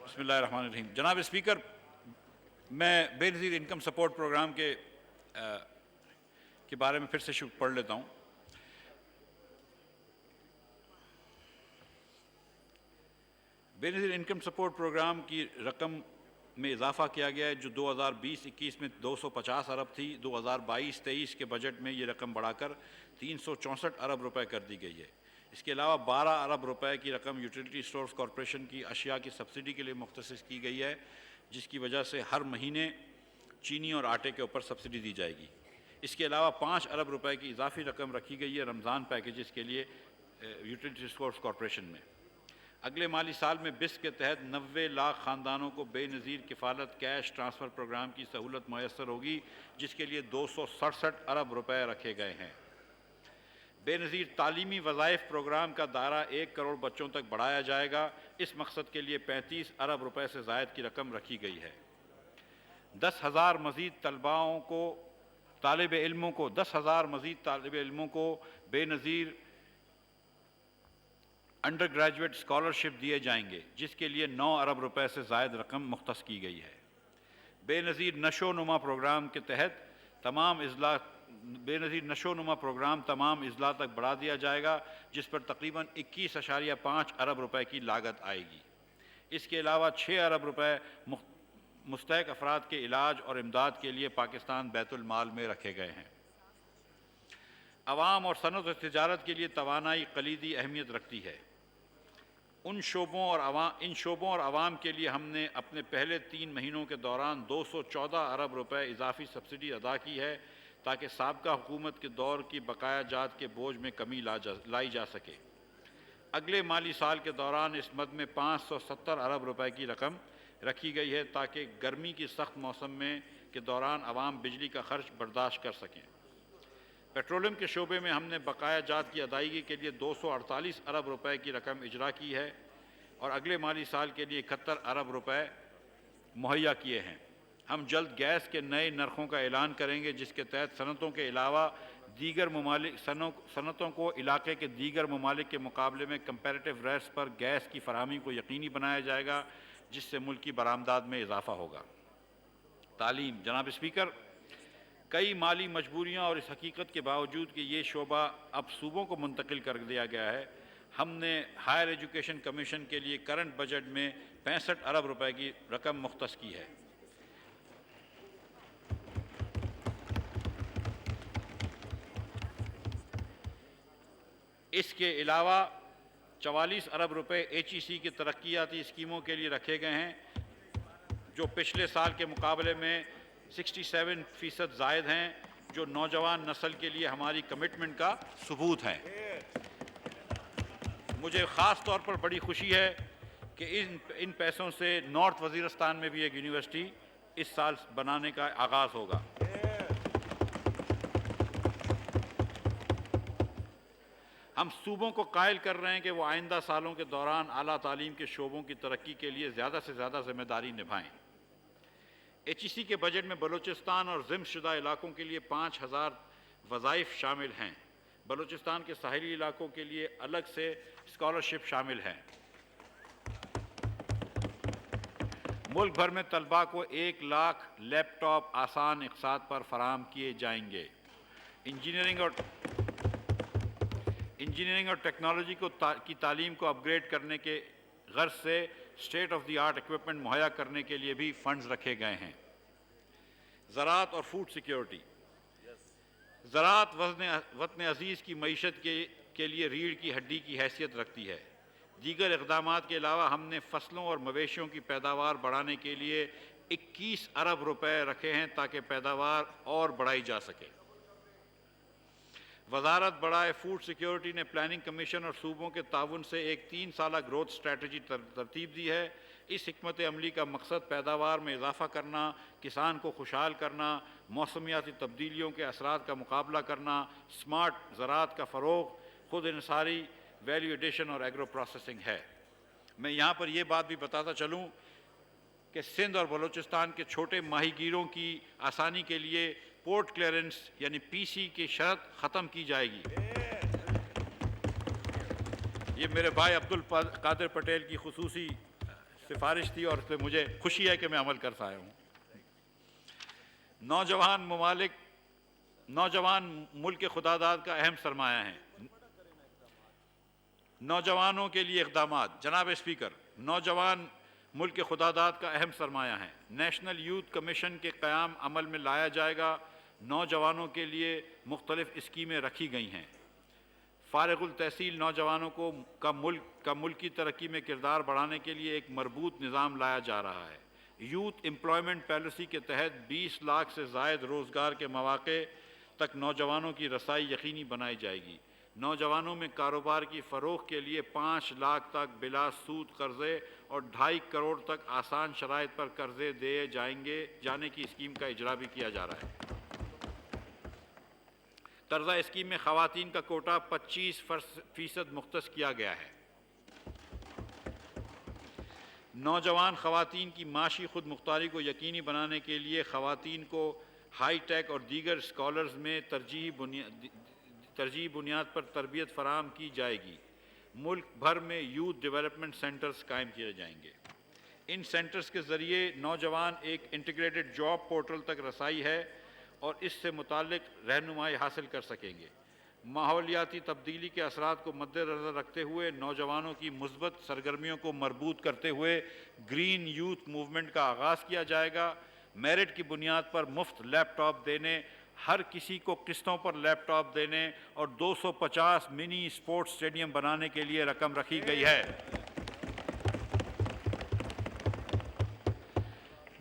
بسم اللہ الرحمن الرحیم۔ جناب اسپیکر، میں بے نظیر انکم سپورٹ پروگرام کے بارے میں پھر سے پڑھ لیتا ہوں۔ بے نظیر انکم سپورٹ پروگرام کی رقم میں اضافہ کیا گیا ہے، جو 2020-21 میں 250 ارب تھی۔ 2022-23 کے بجٹ میں یہ رقم بڑھا کر 364 ارب روپے کر دی گئی ہے۔ اس کے علاوہ 12 ارب روپے کی رقم یوٹیلیٹی اسٹورز کارپوریشن کی اشیاء کی سبسڈی کے لیے مختص کی گئی ہے، جس کی وجہ سے ہر مہینے چینی اور آٹے کے اوپر سبسڈی دی جائے گی۔ اس کے علاوہ 5 ارب روپے کی اضافی رقم رکھی گئی ہے رمضان پیکیجز کے لیے یوٹیلیٹی اسٹورز کارپوریشن میں۔ اگلے مالی سال میں بسک کے تحت 90 لاکھ خاندانوں کو بے نظیر کفالت کیش ٹرانسفر پروگرام کی سہولت میسر ہوگی، جس کے لیے 267 ارب روپے رکھے گئے ہیں۔ بے نظیر تعلیمی وظائف پروگرام کا دائرہ 1 کروڑ بچوں تک بڑھایا جائے گا۔ اس مقصد کے لیے 35 ارب روپے سے زائد کی رقم رکھی گئی ہے۔ 10,000 مزید طالب علموں کو بے نظیر انڈر گریجویٹ اسکالرشپ دیے جائیں گے، جس کے لیے 9 ارب روپے سے زائد رقم مختص کی گئی ہے۔ بے نظیر نشو و نما پروگرام کے تحت تمام اضلاع تک بڑھا دیا جائے گا، جس پر تقریباً 21.5 ارب روپے کی لاگت آئے گی۔ اس کے علاوہ 6 ارب روپے مستحق افراد کے علاج اور امداد کے لیے پاکستان بیت المال میں رکھے گئے ہیں۔ عوام اور صنعت و تجارت کے لیے توانائی کلیدی اہمیت رکھتی ہے۔ ان شعبوں اور عوام کے لیے ہم نے اپنے پہلے 3 مہینوں کے دوران 214 ارب روپے اضافی سبسڈی ادا کی ہے، تاکہ سابقہ حکومت کے دور کی بقایا جات کے بوجھ میں کمی لائی جا سکے۔ اگلے مالی سال کے دوران اس مد میں 570 ارب روپے کی رقم رکھی گئی ہے، تاکہ گرمی کی سخت موسم کے دوران عوام بجلی کا خرچ برداشت کر سکیں۔ پیٹرولیم کے شعبے میں ہم نے بقایا جات کی ادائیگی کے لیے 248 ارب روپے کی رقم اجرا کی ہے اور اگلے مالی سال کے لیے 71 ارب روپے مہیا کیے ہیں۔ ہم جلد گیس کے نئے نرخوں کا اعلان کریں گے، جس کے تحت صنعتوں کے علاوہ صنعتوں کو علاقے کے دیگر ممالک کے مقابلے میں کمپیریٹو ریٹس پر گیس کی فراہمی کو یقینی بنایا جائے گا، جس سے ملک کی برآمدات میں اضافہ ہوگا۔ تعلیم۔ جناب اسپیکر، کئی مالی مجبوریاں اور اس حقیقت کے باوجود کہ یہ شعبہ اب صوبوں کو منتقل کر دیا گیا ہے، ہم نے ہائر ایجوکیشن کمیشن کے لیے کرنٹ بجٹ میں 65 ارب روپے کی رقم مختص کی ہے۔ اس کے علاوہ 44 ارب روپے HEC کی ترقیاتی اسکیموں کے لیے رکھے گئے ہیں، جو پچھلے سال کے مقابلے میں 67% زائد ہیں، جو نوجوان نسل کے لیے ہماری کمٹمنٹ کا ثبوت ہیں۔ مجھے خاص طور پر بڑی خوشی ہے کہ ان پیسوں سے نارتھ وزیرستان میں بھی ایک یونیورسٹی اس سال بنانے کا آغاز ہوگا۔ ہم صوبوں کو قائل کر رہے ہیں کہ وہ آئندہ سالوں کے دوران اعلیٰ تعلیم کے شعبوں کی ترقی کے لیے زیادہ سے زیادہ ذمہ داری نبھائیں۔ HEC کے بجٹ میں بلوچستان اور ضم شدہ علاقوں کے لیے 5000 وظائف شامل ہیں۔ بلوچستان کے ساحلی علاقوں کے لیے الگ سے اسکالرشپ شامل ہیں۔ ملک بھر میں طلباء کو 1 لاکھ لیپ ٹاپ آسان اقساط پر فراہم کیے جائیں گے۔ انجینئرنگ اور ٹیکنالوجی کی تعلیم کو اپ گریڈ کرنے کے غرض سے state of the art equipment مہیا کرنے کے لیے بھی فنڈز رکھے گئے ہیں۔ زراعت اور فوڈ سیکیورٹی۔ زراعت وطن عزیز کی معیشت کے لیے ریڑھ کی ہڈی کی حیثیت رکھتی ہے۔ دیگر اقدامات کے علاوہ ہم نے فصلوں اور مویشیوں کی پیداوار بڑھانے کے لیے 21 ارب روپے رکھے ہیں، تاکہ پیداوار اور بڑھائی جا سکے۔ وزارت برائے فوڈ سیکیورٹی نے پلاننگ کمیشن اور صوبوں کے تعاون سے ایک 3 سالہ گروتھ اسٹریٹجی ترتیب دی ہے۔ اس حکمت عملی کا مقصد پیداوار میں اضافہ کرنا، کسان کو خوشحال کرنا، موسمیاتی تبدیلیوں کے اثرات کا مقابلہ کرنا، سمارٹ زراعت کا فروغ، خود انحصاری، ویلیو ایڈیشن اور ایگرو پروسیسنگ ہے۔ میں یہاں پر یہ بات بھی بتاتا چلوں کہ سندھ اور بلوچستان کے چھوٹے ماہی گیروں کی آسانی کے لیے پورٹ کلیئرنس یعنی PC کی شرط ختم کی جائے گی۔ یہ میرے بھائی عبدالقادر پٹیل کی خصوصی سفارش تھی اور اس پہ مجھے خوشی ہے کہ میں عمل کرتا آیا ہوں۔ نوجوان ملک کے خداداد کا اہم سرمایہ ہیں۔ نوجوانوں کے لیے اقدامات۔ جناب اسپیکر، نوجوان ملک کے خداداد کا اہم سرمایہ ہیں۔ نیشنل یوتھ کمیشن کے قیام عمل میں لایا جائے گا۔ نوجوانوں کے لیے مختلف اسکیمیں رکھی گئی ہیں۔ فارغ التحصیل نوجوانوں کا ملکی ترقی میں کردار بڑھانے کے لیے ایک مربوط نظام لایا جا رہا ہے۔ یوتھ امپلائمنٹ پالیسی کے تحت 20 لاکھ سے زائد روزگار کے مواقع تک نوجوانوں کی رسائی یقینی بنائی جائے گی۔ نوجوانوں میں کاروبار کی فروغ کے لیے 5 لاکھ تک بلا سود قرضے اور 2.5 کروڑ تک آسان شرائط پر قرضے دیے جانے کی اسکیم کا اجرا بھی کیا جا رہا ہے۔ طرزہ اسکیم میں خواتین کا کوٹا 25% مختص کیا گیا ہے۔ نوجوان خواتین کی معاشی خود مختاری کو یقینی بنانے کے لیے خواتین کو ہائی ٹیک اور دیگر اسکالرز میں ترجیحی بنیاد پر تربیت فراہم کی جائے گی۔ ملک بھر میں یوتھ ڈیولپمنٹ سینٹرز قائم کیے جائیں گے۔ ان سینٹرز کے ذریعے نوجوان ایک انٹیگریٹڈ جاب پورٹل تک رسائی ہے اور اس سے متعلق رہنمائی حاصل کر سکیں گے۔ ماحولیاتی تبدیلی کے اثرات کو مد نظر رکھتے ہوئے نوجوانوں کی مثبت سرگرمیوں کو مربوط کرتے ہوئے گرین یوتھ موومنٹ کا آغاز کیا جائے گا۔ میرٹ کی بنیاد پر مفت لیپ ٹاپ دینے، ہر کسی کو قسطوں پر لیپ ٹاپ دینے اور 250 منی اسپورٹس اسٹیڈیم بنانے کے لیے رقم رکھی گئی ہے۔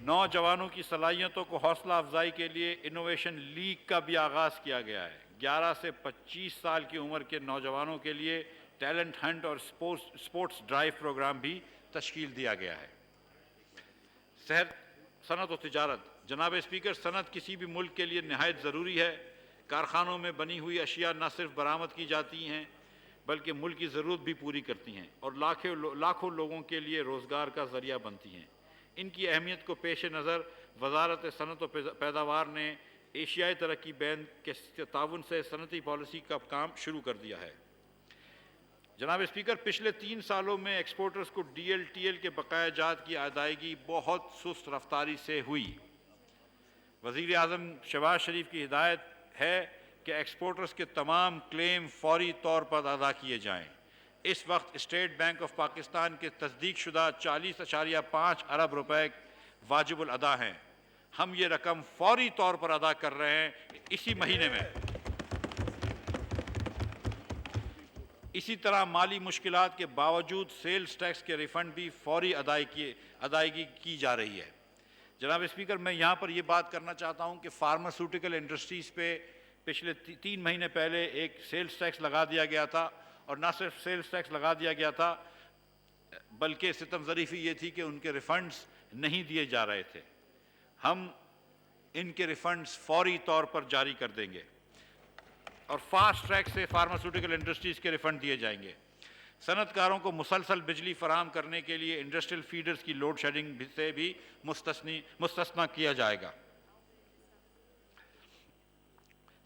نوجوانوں کی صلاحیتوں کو حوصلہ افزائی کے لیے انوویشن لیگ کا بھی آغاز کیا گیا ہے۔ 11 سے 25 سال کی عمر کے نوجوانوں کے لیے ٹیلنٹ ہنٹ اور اسپورٹس ڈرائیو پروگرام بھی تشکیل دیا گیا ہے۔ صنعت و تجارت۔ جناب اسپیکر، صنعت کسی بھی ملک کے لیے نہایت ضروری ہے۔ کارخانوں میں بنی ہوئی اشیاء نہ صرف برآمد کی جاتی ہیں بلکہ ملک کی ضرورت بھی پوری کرتی ہیں اور لاکھوں لوگوں کے لیے روزگار کا ذریعہ بنتی ہیں۔ ان کی اہمیت کو پیش نظر وزارت صنعت و پیداوار نے ایشیائی ترقی بینک کے تعاون سے صنعتی پالیسی کا کام شروع کر دیا ہے۔ جناب اسپیکر، پچھلے 3 سالوں میں ایکسپورٹرز کو ڈی ایل ٹی ایل کے بقایا جات کی ادائیگی بہت سست رفتاری سے ہوئی۔ وزیر اعظم شہباز شریف کی ہدایت ہے کہ ایکسپورٹرز کے تمام کلیم فوری طور پر ادا کیے جائیں۔ اس وقت اسٹیٹ بینک آف پاکستان کے تصدیق شدہ 40.5 ارب روپے واجب الادا ہیں۔ ہم یہ رقم فوری طور پر ادا کر رہے ہیں اسی مہینے میں۔ اسی طرح مالی مشکلات کے باوجود سیلز ٹیکس کے ریفنڈ بھی فوری ادائیگی کی جا رہی ہے۔ جناب اسپیکر، میں یہاں پر یہ بات کرنا چاہتا ہوں کہ فارماسیوٹیکل انڈسٹریز پہ پچھلے 3 مہینے پہلے ایک سیلز ٹیکس لگا دیا گیا تھا، اور نہ صرف سیلز ٹیکس لگا دیا گیا تھا بلکہ ستم ظریفی یہ تھی کہ ان کے ریفنڈز نہیں دیے جا رہے تھے۔ ہم ان کے ریفنڈز فوری طور پر جاری کر دیں گے اور فاسٹ ٹریک سے فارماسیوٹیکل انڈسٹریز کے ریفنڈ دیے جائیں گے۔ صنعت کاروں کو مسلسل بجلی فراہم کرنے کے لیے انڈسٹریل فیڈرز کی لوڈ شیڈنگ سے بھی مستثنی کیا جائے گا۔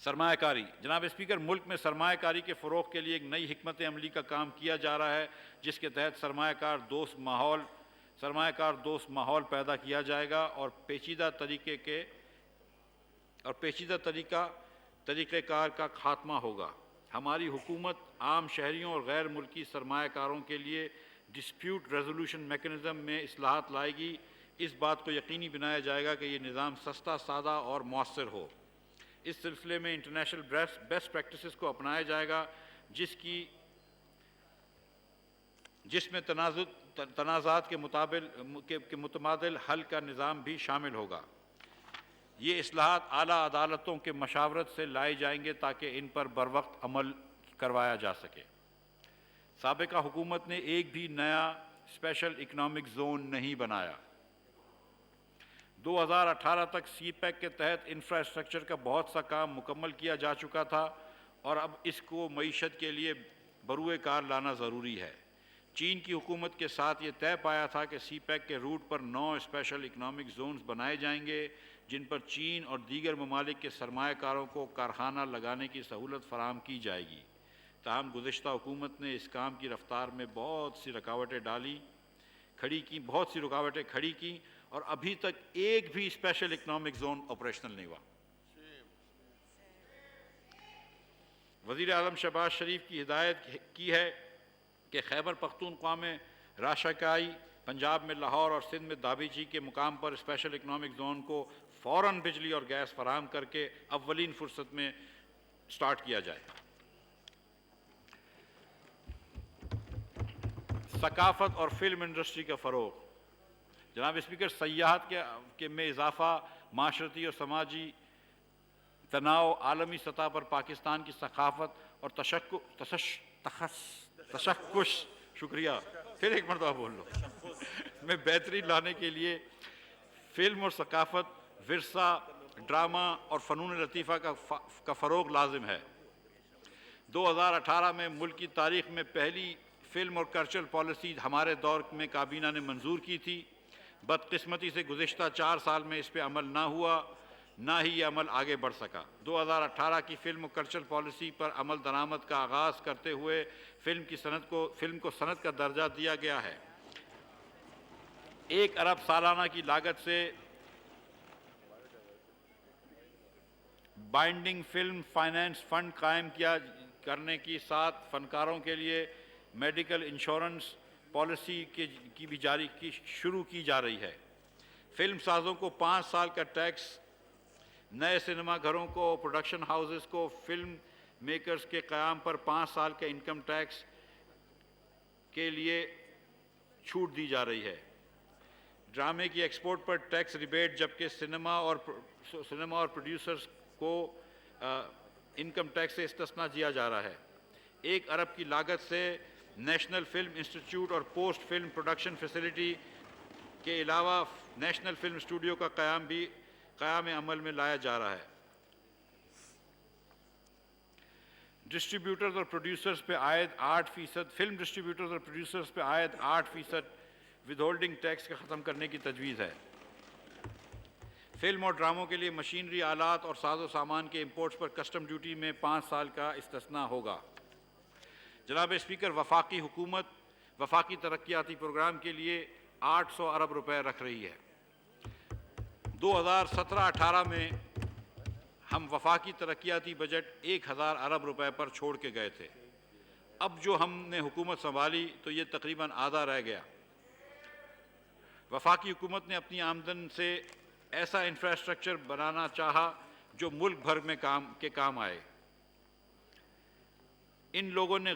سرمایہ کاری۔ جناب اسپیکر، ملک میں سرمایہ کاری کے فروغ کے لیے ایک نئی حکمت عملی کا کام کیا جا رہا ہے، جس کے تحت سرمایہ کار دوست ماحول پیدا کیا جائے گا اور پیچیدہ طریقہ کار کا خاتمہ ہوگا۔ ہماری حکومت عام شہریوں اور غیر ملکی سرمایہ کاروں کے لیے ڈسپیوٹ ریزولوشن میکنزم میں اصلاحات لائے گی۔ اس بات کو یقینی بنایا جائے گا کہ یہ نظام سستا، سادہ اور مؤثر ہو۔ اس سلسلے میں انٹرنیشنل بیسٹ پریکٹسز کو اپنایا جائے گا، جس میں تنازعات کے متبادل حل کا نظام بھی شامل ہوگا۔ یہ اصلاحات اعلیٰ عدالتوں کے مشاورت سے لائے جائیں گے تاکہ ان پر بروقت عمل کروایا جا سکے۔ سابقہ حکومت نے ایک بھی نیا اسپیشل اکنامک زون نہیں بنایا۔ 2018 تک سی پیک کے تحت انفراسٹرکچر کا بہت سا کام مکمل کیا جا چکا تھا اور اب اس کو معیشت کے لیے بروئے کار لانا ضروری ہے۔ چین کی حکومت کے ساتھ یہ طے پایا تھا کہ سی پیک کے روٹ پر 9 اسپیشل اکنامک زونز بنائے جائیں گے، جن پر چین اور دیگر ممالک کے سرمایہ کاروں کو کارخانہ لگانے کی سہولت فراہم کی جائے گی۔ تاہم گزشتہ حکومت نے اس کام کی رفتار میں بہت سی رکاوٹیں کھڑی کی اور ابھی تک ایک بھی اسپیشل اکنامک زون آپریشنل نہیں ہوا۔ وزیر اعظم شہباز شریف کی ہدایت کی ہے کہ خیبر پختونخوا میں راشاکائی، پنجاب میں لاہور اور سندھ میں دابیچی کے مقام پر اسپیشل اکنامک زون کو فوراً بجلی اور گیس فراہم کر کے اولین فرصت میں سٹارٹ کیا جائے۔ ثقافت اور فلم انڈسٹری کا فروغ۔ جناب اسپیکر، سیاحت کے میں اضافہ، معاشرتی اور سماجی تناؤ، عالمی سطح پر پاکستان کی ثقافت اور تشخص شکریہ، پھر ایک مرتبہ بول لو میں بہتری لانے کے لیے فلم اور ثقافت، ورثہ، ڈرامہ اور فنون لطیفہ کا فروغ لازم ہے۔ 2018 میں ملک کی تاریخ میں پہلی فلم اور کلچرل پالیسی ہمارے دور میں کابینہ نے منظور کی تھی۔ بدقسمتی سے گزشتہ 4 سال میں اس پہ عمل نہ ہوا، نہ ہی یہ عمل آگے بڑھ سکا۔ 2018 کی فلم و کلچرل پالیسی پر عمل درآمد کا آغاز کرتے ہوئے فلم کو صنعت کا درجہ دیا گیا ہے۔ 1 ارب سالانہ کی لاگت سے بائنڈنگ فلم فائنانس فنڈ قائم کرنے کی ساتھ فنکاروں کے لیے میڈیکل انشورنس پالیسی کی بھی شروع کی جا رہی ہے۔ فلم سازوں کو 5 سال کا ٹیکس، نئے سنیما گھروں کو، پروڈکشن ہاؤسز کو فلم میکرز کے قیام پر 5 سال کا انکم ٹیکس کے لیے چھوٹ دی جا رہی ہے۔ ڈرامے کی ایکسپورٹ پر ٹیکس ریبیٹ، جبکہ سنیما اور پروڈیوسرز کو انکم ٹیکس سے استثناء دیا جا رہا ہے۔ 1 ارب کی لاگت سے نیشنل فلم انسٹیٹیوٹ اور پوسٹ فلم پروڈکشن فیسلٹی کے علاوہ نیشنل فلم اسٹوڈیو کا قیام عمل میں لایا جا رہا ہے۔ ڈسٹریبیوٹرز اور پروڈیوسرز پہ عائد 8%، فلم ڈسٹریبیوٹرز اور پروڈیوسرز پہ عائد 8% ود ہولڈنگ ٹیکس کا ختم کرنے کی تجویز ہے۔ فلم اور ڈراموں کے لیے مشینری، آلات اور ساز و سامان کے امپورٹس پر کسٹم ڈیوٹی میں 5 سال کا استثناء ہوگا۔ جناب اسپیکر، وفاقی حکومت وفاقی ترقیاتی پروگرام کے لیے 800 ارب روپے رکھ رہی ہے۔ 2017-18 میں ہم وفاقی ترقیاتی بجٹ 1000 ارب روپے پر چھوڑ کے گئے تھے۔ اب جو ہم نے حکومت سنبھالی تو یہ تقریباً آدھا رہ گیا۔ وفاقی حکومت نے اپنی آمدن سے ایسا انفراسٹرکچر بنانا چاہا جو ملک بھر میں کام آئے۔ ان لوگوں نے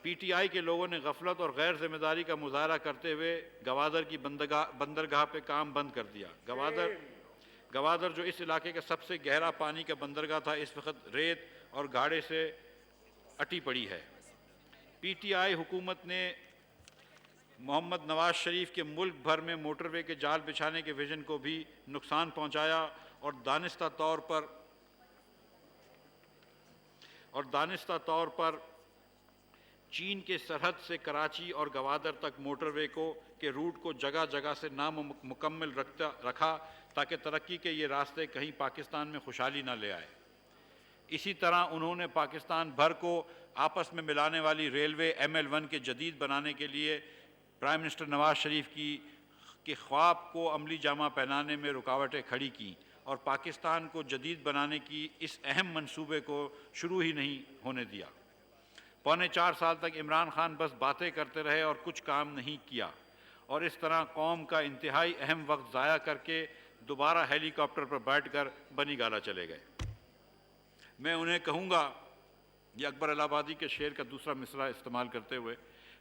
پی ٹی آئی کے لوگوں نے غفلت اور غیر ذمہ داری کا مظاہرہ کرتے ہوئے گوادر کی بندرگاہ پہ کام بند کر دیا۔ گوادر جو اس علاقے کا سب سے گہرا پانی کا بندرگاہ تھا، اس وقت ریت اور گاڑے سے اٹی پڑی ہے۔ پی ٹی آئی حکومت نے محمد نواز شریف کے ملک بھر میں موٹر وے کے جال بچھانے کے ویژن کو بھی نقصان پہنچایا اور دانستہ طور پر چین کے سرحد سے کراچی اور گوادر تک موٹر وے کے روٹ کو جگہ جگہ سے نامکمل رکھا تاکہ ترقی کے یہ راستے کہیں پاکستان میں خوشحالی نہ لے آئے۔ اسی طرح انہوں نے پاکستان بھر کو آپس میں ملانے والی ریلوے ML1 کے جدید بنانے کے لیے پرائم منسٹر نواز شریف کے خواب کو عملی جامہ پہنانے میں رکاوٹیں کھڑی کیں اور پاکستان کو جدید بنانے کی اس اہم منصوبے کو شروع ہی نہیں ہونے دیا۔ 4.25 سال تک عمران خان بس باتیں کرتے رہے اور کچھ کام نہیں کیا، اور اس طرح قوم کا انتہائی اہم وقت ضائع کر کے دوبارہ ہیلی کاپٹر پر بیٹھ کر بنی گالا چلے گئے۔ میں انہیں کہوں گا، یہ اکبر الہ آبادی کے شعر کا دوسرا مصرع استعمال کرتے ہوئے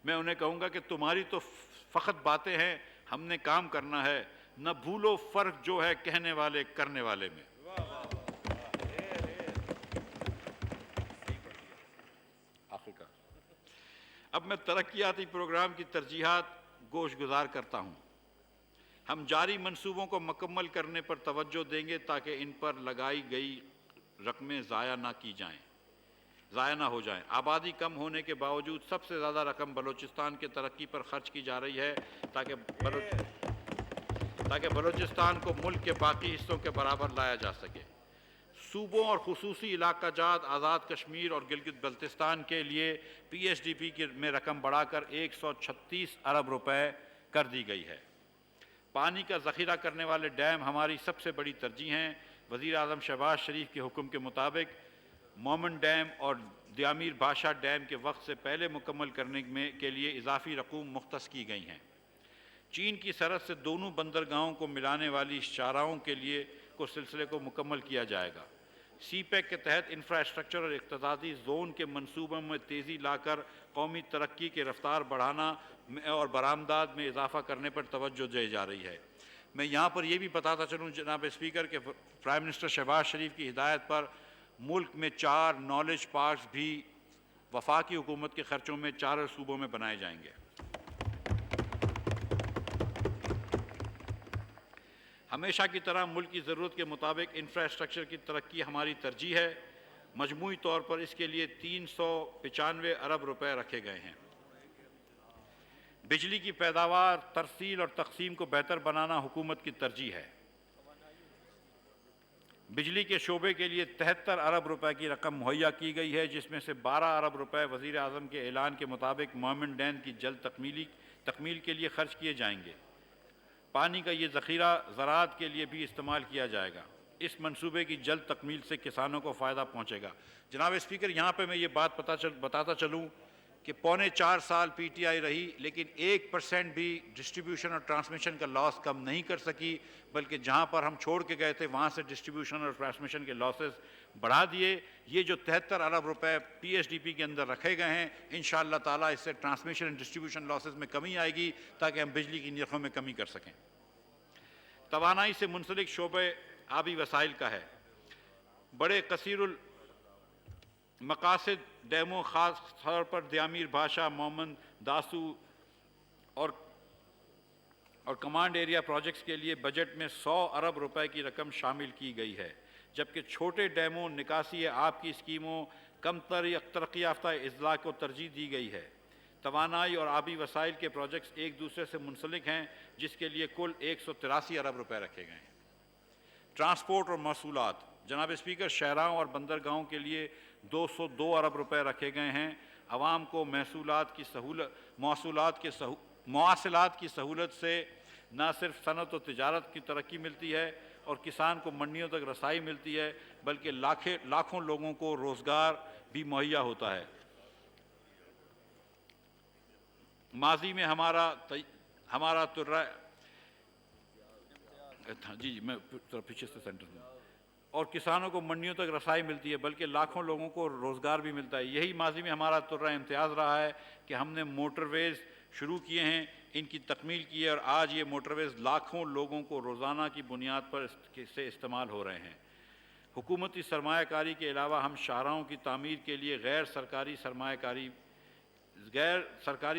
میں انہیں کہوں گا کہ تمہاری تو فقط باتیں ہیں، ہم نے کام کرنا ہے، نہ بھولو فرق جو ہے کہنے والے کرنے والے میں۔ اب میں ترقیاتی پروگرام کی ترجیحات گوش گزار کرتا ہوں۔ ہم جاری منصوبوں کو مکمل کرنے پر توجہ دیں گے تاکہ ان پر لگائی گئی رقمیں ضائع نہ ہو جائیں۔ آبادی کم ہونے کے باوجود سب سے زیادہ رقم بلوچستان کے ترقی پر خرچ کی جا رہی ہے تاکہ بلوچستان کو ملک کے باقی حصوں کے برابر لایا جا سکے۔ صوبوں اور خصوصی علاقہ جات آزاد کشمیر اور گلگت بلتستان کے لیے PSDP میں رقم بڑھا کر 136 ارب روپے کر دی گئی ہے۔ پانی کا ذخیرہ کرنے والے ڈیم ہماری سب سے بڑی ترجیح ہیں۔ وزیر اعظم شہباز شریف کے حکم کے مطابق مومن ڈیم اور دیامیر بادشاہ ڈیم کے وقت سے پہلے مکمل کرنے کے لیے اضافی رقوم مختص کی گئی ہیں۔ چین کی سرحد سے دونوں بندرگاہوں کو ملانے والی شاہراہوں کے لیے سلسلے کو مکمل کیا جائے گا۔ سی پیک کے تحت انفراسٹرکچر اور اقتصادی زون کے منصوبوں میں تیزی لا کر قومی ترقی کی رفتار بڑھانا اور برآمدات میں اضافہ کرنے پر توجہ دی جا رہی ہے۔ میں یہاں پر یہ بھی بتاتا چلوں جناب اسپیکر کہ پرائم منسٹر شہباز شریف کی ہدایت پر ملک میں 4 نالج پارکس بھی وفاقی حکومت کے خرچوں میں 4 صوبوں میں بنائے جائیں گے۔ ہمیشہ کی طرح ملک کی ضرورت کے مطابق انفراسٹرکچر کی ترقی ہماری ترجیح ہے۔ مجموعی طور پر اس کے لیے 395 ارب روپے رکھے گئے ہیں۔ بجلی کی پیداوار، ترسیل اور تقسیم کو بہتر بنانا حکومت کی ترجیح ہے۔ بجلی کے شعبے کے لیے 73 ارب روپے کی رقم مہیا کی گئی ہے، جس میں سے 12 ارب روپے وزیر اعظم کے اعلان کے مطابق مومن ڈیم کی جلد تکمیل کے لیے خرچ کیے جائیں گے۔ پانی کا یہ ذخیرہ زراعت کے لیے بھی استعمال کیا جائے گا۔ اس منصوبے کی جلد تکمیل سے کسانوں کو فائدہ پہنچے گا۔ جناب اسپیکر، یہاں پہ میں یہ بات بتاتا چلوں کہ 3.25 سال پی ٹی آئی رہی، لیکن 1% بھی ڈسٹریبیوشن اور ٹرانسمیشن کا لاس کم نہیں کر سکی، بلکہ جہاں پر ہم چھوڑ کے گئے تھے وہاں سے ڈسٹریبیوشن اور ٹرانسمیشن کے لاسز بڑھا دیے۔ یہ جو 73 ارب روپے پی ایس ڈی پی کے اندر رکھے گئے ہیں، انشاءاللہ تعالیٰ اس سے ٹرانسمیشن اور ڈسٹریبیوشن لاسز میں کمی آئے گی تاکہ ہم بجلی کی نرخوں میں کمی کر سکیں۔ توانائی سے منسلک شعبے آبی وسائل کا ہے۔ بڑے کثیر المقاصد ڈیموں، خاص طور پر دیامیر بھاشا، مومن داسو اور کمانڈ ایریا پروجیکٹس کے لیے بجٹ میں 100 ارب روپے کی رقم شامل کی گئی ہے، جبکہ چھوٹے ڈیموں، نکاسی آب کی اسکیموں، کم ترقی یافتہ اضلاع کو ترجیح دی گئی ہے۔ توانائی اور آبی وسائل کے پروجیکٹس ایک دوسرے سے منسلک ہیں، جس کے لیے کل 183 ارب روپے رکھے گئے ہیں۔ ٹرانسپورٹ اور موصولات، جناب اسپیکر، شاہراہوں اور بندرگاہوں کے لیے 202 ارب روپے رکھے گئے ہیں۔ عوام کو مواصلات کی سہولت سے نہ صرف صنعت و تجارت کی ترقی ملتی ہے اور کسان کو منڈیوں تک رسائی ملتی ہے، بلکہ لاکھوں لوگوں کو روزگار بھی مہیا ہوتا ہے۔ ماضی میں ہمارا ترہ میں پیچھے سے سینٹر میں اور کسانوں کو منڈیوں تک رسائی ملتی ہے، بلکہ لاکھوں لوگوں کو روزگار بھی ملتا ہے۔ یہی ماضی میں ہمارا ترہ امتیاز رہا ہے کہ ہم نے موٹر ویز شروع کیے ہیں، ان کی تکمیل کی ہے، اور آج یہ موٹر ویز لاکھوں لوگوں کو روزانہ کی بنیاد پر سے استعمال ہو رہے ہیں۔ حکومتی سرمایہ کاری کے علاوہ ہم شاہراہوں کی تعمیر کے لیے غیر سرکاری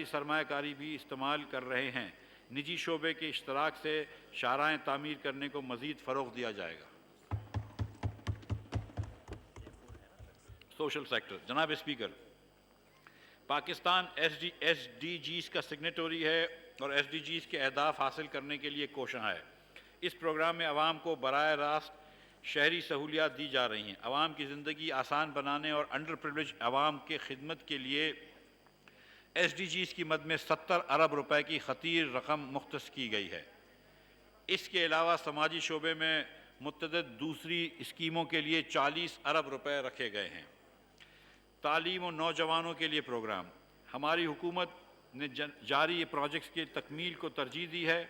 سرمایہ کاری بھی استعمال کر رہے ہیں۔ نجی شعبے کے اشتراک سے شاہراہیں تعمیر کرنے کو مزید فروغ دیا جائے گا۔ سوشل سیکٹر، جناب speaker, Pakistan S D Gs کا سگنیٹری ہے اور ایس ڈی جیز کے اہداف حاصل کرنے کے لیے کوشاں ہے۔ اس پروگرام میں عوام کو براہ راست شہری سہولیات دی جا رہی ہیں۔ عوام کی زندگی آسان بنانے اور انڈر پریویلیج عوام کے خدمت کے لیے ایس ڈی جیز کی مد میں 70 ارب روپے کی خطیر رقم مختص کی گئی ہے۔ اس کے علاوہ سماجی شعبے میں متعدد دوسری اسکیموں کے لیے 40 ارب روپے رکھے گئے ہیں۔ تعلیم و نوجوانوں کے لیے پروگرام، ہماری حکومت نے جاری پروجیکٹس کی تکمیل کو ترجیح دی ہے۔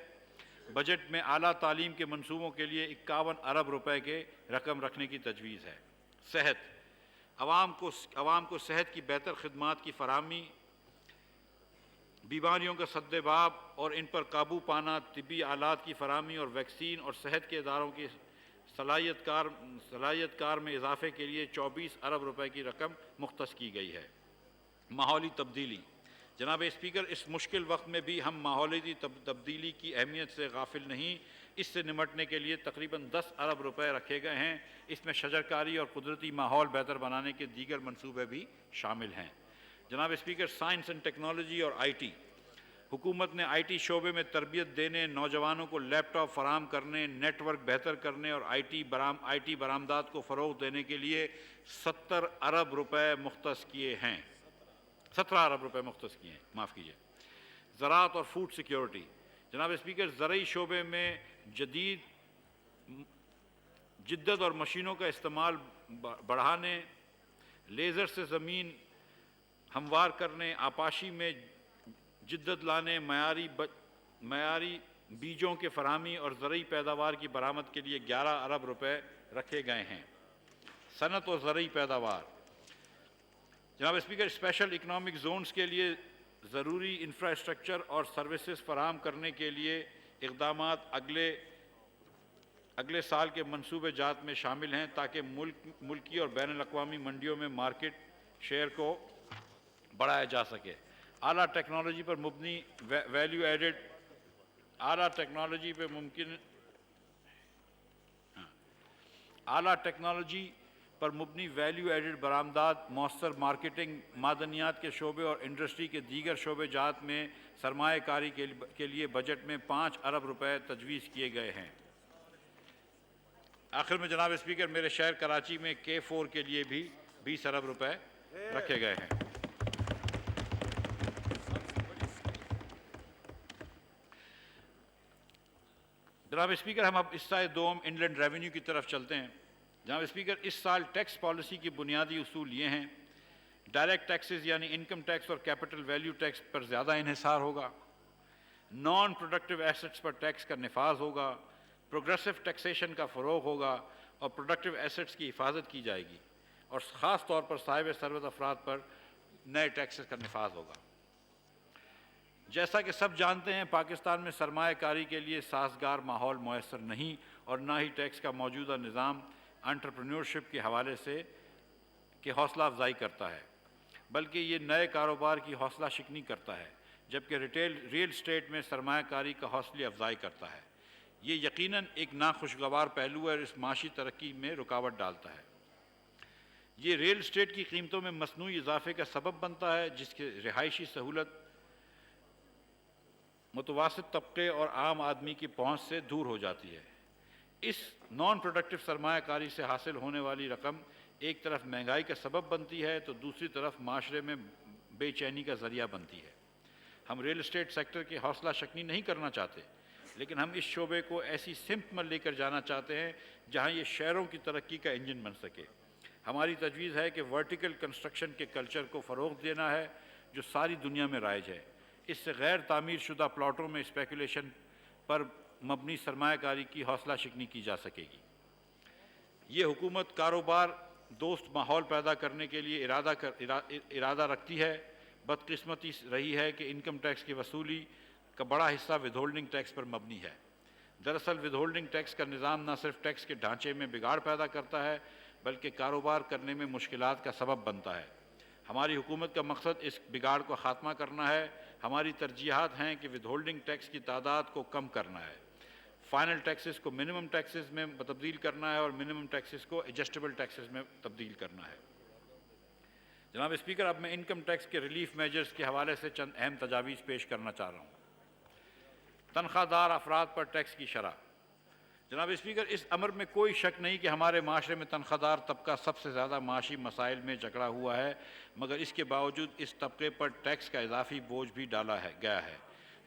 بجٹ میں اعلیٰ تعلیم کے منصوبوں کے لیے 51 ارب روپے کے رقم رکھنے کی تجویز ہے۔ صحت، عوام کو صحت کی بہتر خدمات کی فراہمی، بیماریوں کا سدباب اور ان پر قابو پانا، طبی آلات کی فراہمی اور ویکسین اور صحت کے اداروں کی صلاحیت کار میں اضافے کے لیے 24 ارب روپے کی رقم مختص کی گئی ہے۔ ماحولی تبدیلی، جناب اسپیکر، اس مشکل وقت میں بھی ہم ماحولیاتی تبدیلی کی اہمیت سے غافل نہیں۔ اس سے نمٹنے کے لیے تقریباً 10 ارب روپے رکھے گئے ہیں۔ اس میں شجرکاری اور قدرتی ماحول بہتر بنانے کے دیگر منصوبے بھی شامل ہیں۔ جناب اسپیکر، سائنس اینڈ ٹیکنالوجی اور آئی ٹی، حکومت نے آئی ٹی شعبے میں تربیت دینے، نوجوانوں کو لیپ ٹاپ فراہم کرنے، نیٹ ورک بہتر کرنے اور آئی ٹی برآمدات کو فروغ دینے کے لیے 17 ارب روپے مختص کیے ہیں۔ 17 ارب روپے مختص کیے ہیں، معاف کیجیے۔ زراعت اور فوڈ سیکیورٹی، جناب اسپیکر، زرعی شعبے میں جدت اور مشینوں کا استعمال بڑھانے، لیزر سے زمین ہموار کرنے، آپاشی میں جدت لانے، معیاری بیجوں کے فراہمی اور زرعی پیداوار کی برآمد کے لیے 11 ارب روپے رکھے گئے ہیں۔ صنعت اور زرعی پیداوار۔ جناب اسپیکر، اسپیشل اکنامک زونز کے لیے ضروری انفراسٹرکچر اور سروسز فراہم کرنے کے لیے اقدامات اگلے سال کے منصوبے جات میں شامل ہیں تاکہ ملکی اور بین الاقوامی منڈیوں میں مارکیٹ شیئر کو بڑھایا جا سکے۔ اعلیٰ ٹیکنالوجی پر مبنی ویلیو ایڈڈ ویلیو ایڈڈ برآمدات، مؤثر مارکیٹنگ، معدنیات کے شعبے اور انڈسٹری کے دیگر شعبے جات میں سرمایہ کاری کے لیے بجٹ میں 5 ارب روپے تجویز کیے گئے ہیں۔ آخر میں جناب اسپیکر، میرے شہر کراچی میں K4 کے لیے بھی 20 ارب روپے رکھے گئے ہیں۔ جناب اسپیکر، ہم اب حصہ دوم انلینڈ ریونیو کی طرف چلتے ہیں۔ جناب اسپیکر، اس سال ٹیکس پالیسی کی بنیادی اصول یہ ہیں: ڈائریکٹ ٹیکسز یعنی انکم ٹیکس اور کیپٹل ویلیو ٹیکس پر زیادہ انحصار ہوگا، نان پروڈکٹیو ایسٹس پر ٹیکس کا نفاذ ہوگا، پروگریسو ٹیکسیشن کا فروغ ہوگا اور پروڈکٹیو ایسٹس کی حفاظت کی جائے گی، اور خاص طور پر صاحب ثروت افراد پر نئے ٹیکسز کا نفاذ ہوگا۔ جیسا کہ سب جانتے ہیں، پاکستان میں سرمایہ کاری کے لیے سازگار ماحول میسر نہیں، اور نہ ہی ٹیکس کا موجودہ نظام انٹرپرینیورشپ کے حوالے سے کہ حوصلہ افزائی کرتا ہے، بلکہ یہ نئے کاروبار کی حوصلہ شکنی کرتا ہے، جبکہ ریل اسٹیٹ میں سرمایہ کاری کا حوصلہ افزائی کرتا ہے۔ یہ یقیناً ایک ناخوشگوار پہلو ہے اور اس معاشی ترقی میں رکاوٹ ڈالتا ہے۔ یہ ریل اسٹیٹ کی قیمتوں میں مصنوعی اضافے کا سبب بنتا ہے، جس کے رہائشی سہولت متوسط طبقے اور عام آدمی کی پہنچ سے دور ہو جاتی ہے۔ اس نان پروڈکٹیو سرمایہ کاری سے حاصل ہونے والی رقم ایک طرف مہنگائی کا سبب بنتی ہے تو دوسری طرف معاشرے میں بے چینی کا ذریعہ بنتی ہے۔ ہم ریل اسٹیٹ سیکٹر کی حوصلہ شکنی نہیں کرنا چاہتے، لیکن ہم اس شعبے کو ایسی سمت میں لے کر جانا چاہتے ہیں جہاں یہ شہروں کی ترقی کا انجن بن سکے۔ ہماری تجویز ہے کہ ورٹیکل کنسٹرکشن کے کلچر کو فروغ دینا ہے جو ساری دنیا میں رائج ہے۔ اس سے غیر تعمیر شدہ پلاٹوں میں اسپیکولیشن پر مبنی سرمایہ کاری کی حوصلہ شکنی کی جا سکے گی۔ یہ حکومت کاروبار دوست ماحول پیدا کرنے کے لیے ارادہ رکھتی ہے۔ بدقسمتی رہی ہے کہ انکم ٹیکس کی وصولی کا بڑا حصہ ود ہولڈنگ ٹیکس پر مبنی ہے۔ دراصل ود ہولڈنگ ٹیکس کا نظام نہ صرف ٹیکس کے ڈھانچے میں بگاڑ پیدا کرتا ہے بلکہ کاروبار کرنے میں مشکلات کا سبب بنتا ہے۔ ہماری حکومت کا مقصد اس بگاڑ کو خاتمہ کرنا ہے۔ ہماری ترجیحات ہیں کہ ود ہولڈنگ ٹیکس کی تعداد کو کم کرنا ہے، فائنل ٹیکسز کو منیمم ٹیکسز میں تبدیل کرنا ہے اور منیمم ٹیکسز کو ایڈجسٹیبل ٹیکسز میں تبدیل کرنا ہے۔ جناب اسپیکر، اب میں انکم ٹیکس کے ریلیف میجرز کے حوالے سے چند اہم تجاویز پیش کرنا چاہ رہا ہوں۔ تنخواہ دار افراد پر ٹیکس کی شرح۔ جناب اسپیکر، اس امر میں کوئی شک نہیں کہ ہمارے معاشرے میں تنخواہ دار طبقہ سب سے زیادہ معاشی مسائل میں جکڑا ہوا ہے، مگر اس کے باوجود اس طبقے پر ٹیکس کا اضافی بوجھ بھی ڈالا گیا ہے۔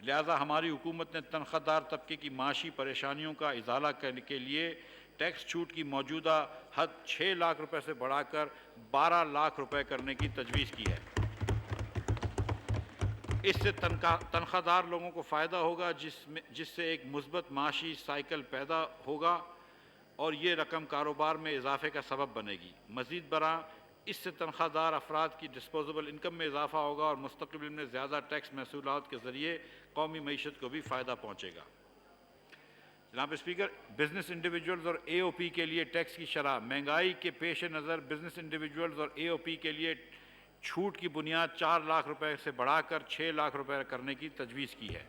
لہذا ہماری حکومت نے تنخواہ دار طبقے کی معاشی پریشانیوں کا ازالہ کرنے کے لیے ٹیکس چھوٹ کی موجودہ حد 6 لاکھ روپے سے بڑھا کر 12 لاکھ روپے کرنے کی تجویز کی ہے۔ اس سے تنخواہ دار لوگوں کو فائدہ ہوگا، جس سے ایک مثبت معاشی سائیکل پیدا ہوگا اور یہ رقم کاروبار میں اضافے کا سبب بنے گی۔ مزید برآں اس سے تنخواہ دار افراد کی ڈسپوزیبل انکم میں اضافہ ہوگا اور مستقبل میں زیادہ ٹیکس محصولات کے ذریعے قومی معیشت کو بھی فائدہ پہنچے گا۔ جناب اسپیکر، بزنس انڈیویجولز اور اے او پی کے لیے ٹیکس کی شرح۔ مہنگائی کے پیش نظر بزنس انڈیویجولز اور اے او پی کے لیے چھوٹ کی بنیاد 4 لاکھ روپے سے بڑھا کر 6 لاکھ روپے کرنے کی تجویز کی ہے۔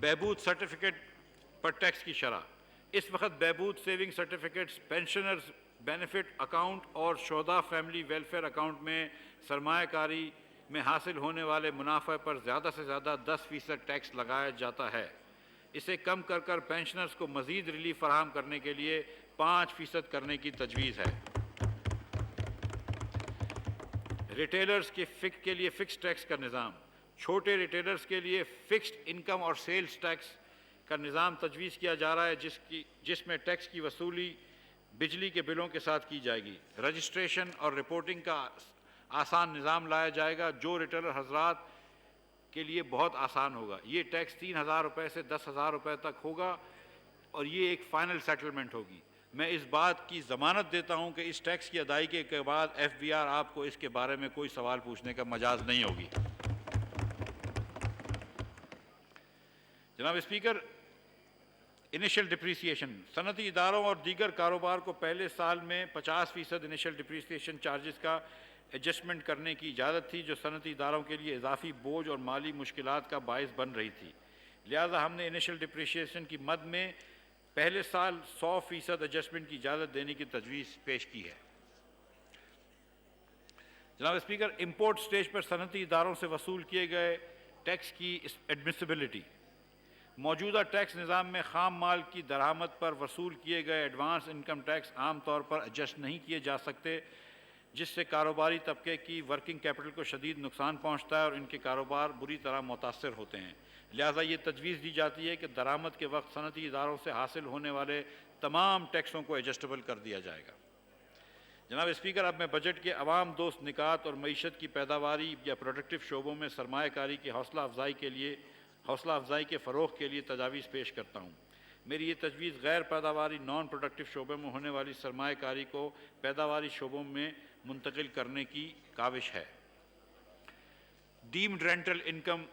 بہبود سرٹیفکیٹ پر ٹیکس کی شرح۔ اس وقت بہبود saving certificates, pensioners benefit account اور شہداء فیملی ویلفیئر اکاؤنٹ میں سرمایہ کاری میں حاصل ہونے والے منافع پر زیادہ سے زیادہ 10% ٹیکس لگایا جاتا ہے۔ اسے کم کر پینشنرز کو مزید ریلیف فراہم کرنے کے لیے 5% کرنے کی تجویز ہے۔ ریٹیلرز کے لیے فکس ٹیکس کا نظام۔ چھوٹے ریٹیلرز کے لیے فکسڈ انکم اور سیلز ٹیکس کا نظام تجویز کیا جا رہا ہے، جس میں ٹیکس کی وصولی بجلی کے بلوں کے ساتھ کی جائے گی۔ رجسٹریشن اور رپورٹنگ کا آسان نظام لایا جائے گا جو ریٹیلر حضرات کے لیے بہت آسان ہوگا۔ یہ ٹیکس 3,000 روپے سے 10,000 روپے تک ہوگا اور یہ ایک فائنل سیٹلمنٹ ہوگی۔ میں اس بات کی ضمانت دیتا ہوں کہ اس ٹیکس کی ادائیگی کے بعد ایف بی آر آپ کو اس کے بارے میں کوئی سوال پوچھنے کا مجاز نہیں ہوگی۔ جناب اسپیکر، انیشل ڈپریسیشن، صنعتی اداروں اور دیگر کاروبار کو پہلے سال میں 50% انیشل ڈپریسیشن چارجز کا ایڈجسٹمنٹ کرنے کی اجازت تھی، جو صنعتی اداروں کے لیے اضافی بوجھ اور مالی مشکلات کا باعث بن رہی تھی۔ لہذا ہم نے انیشل ڈپریسیشن کی مد میں پہلے سال 100% ایڈجسٹمنٹ کی اجازت دینے کی تجویز پیش کی ہے۔ جناب اسپیکر، امپورٹ سٹیج پر صنعتی اداروں سے وصول کیے گئے ٹیکس کی ایڈمسیبلٹی۔ موجودہ ٹیکس نظام میں خام مال کی درآمد پر وصول کیے گئے ایڈوانس انکم ٹیکس عام طور پر ایڈجسٹ نہیں کیے جا سکتے، جس سے کاروباری طبقے کی ورکنگ کیپٹل کو شدید نقصان پہنچتا ہے اور ان کے کاروبار بری طرح متاثر ہوتے ہیں۔ لہٰذا یہ تجویز دی جاتی ہے کہ درآمد کے وقت صنعتی اداروں سے حاصل ہونے والے تمام ٹیکسوں کو ایڈجسٹیبل کر دیا جائے گا۔ جناب اسپیکر، اب میں بجٹ کے عوام دوست نکات اور معیشت کی پیداواری یا پروڈکٹیو شعبوں میں سرمایہ کاری کی حوصلہ افزائی کے فروغ کے لیے تجاویز پیش کرتا ہوں۔ میری یہ تجویز غیر پیداواری نان پروڈکٹیو شعبے میں ہونے والی سرمایہ کاری کو پیداواری شعبوں میں منتقل کرنے کی کاوش ہے۔ Deemed rental income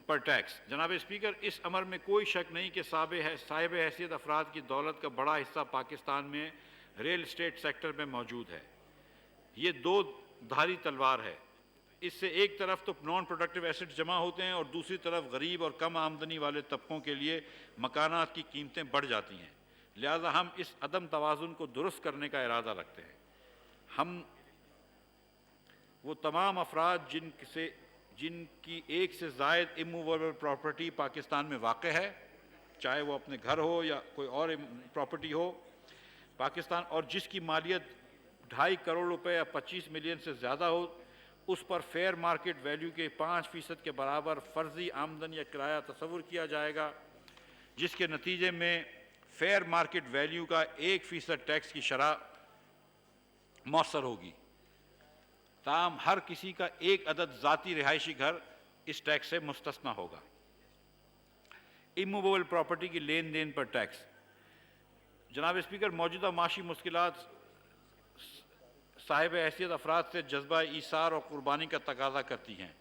per tax. جناب اسپیکر، اس امر میں کوئی شک نہیں کہ صاحب حیثیت افراد کی دولت کا بڑا حصہ پاکستان میں ریل اسٹیٹ سیکٹر میں موجود ہے۔ یہ دو دھاری تلوار ہے۔ اس سے ایک طرف تو نان پروڈکٹیو ایسٹ جمع ہوتے ہیں اور دوسری طرف غریب اور کم آمدنی والے طبقوں کے لیے مکانات کی قیمتیں بڑھ جاتی ہیں۔ لہذا ہم اس عدم توازن کو درست کرنے کا ارادہ رکھتے ہیں۔ ہم وہ تمام افراد جن کی ایک سے زائد اموویبل پراپرٹی پاکستان میں واقع ہے، چاہے وہ اپنے گھر ہو یا کوئی اور پراپرٹی ہو پاکستان، اور جس کی مالیت 2.5 کروڑ روپے یا 25 ملین سے زیادہ ہو، اس پر فیئر مارکیٹ ویلیو کے 5% کے برابر فرضی آمدن یا کرایہ تصور کیا جائے گا، جس کے نتیجے میں فیئر مارکیٹ ویلیو کا 1% ٹیکس کی شرح مؤثر ہوگی۔ تاہم ہر کسی کا ایک عدد ذاتی رہائشی گھر اس ٹیکس سے مستثنی ہوگا۔ اموویبل پراپرٹی کی لین دین پر ٹیکس۔ جناب اسپیکر، موجودہ معاشی مشکلات صاحب حیثیت افراد سے جذبہ ایثار اور قربانی کا تقاضا کرتی ہیں،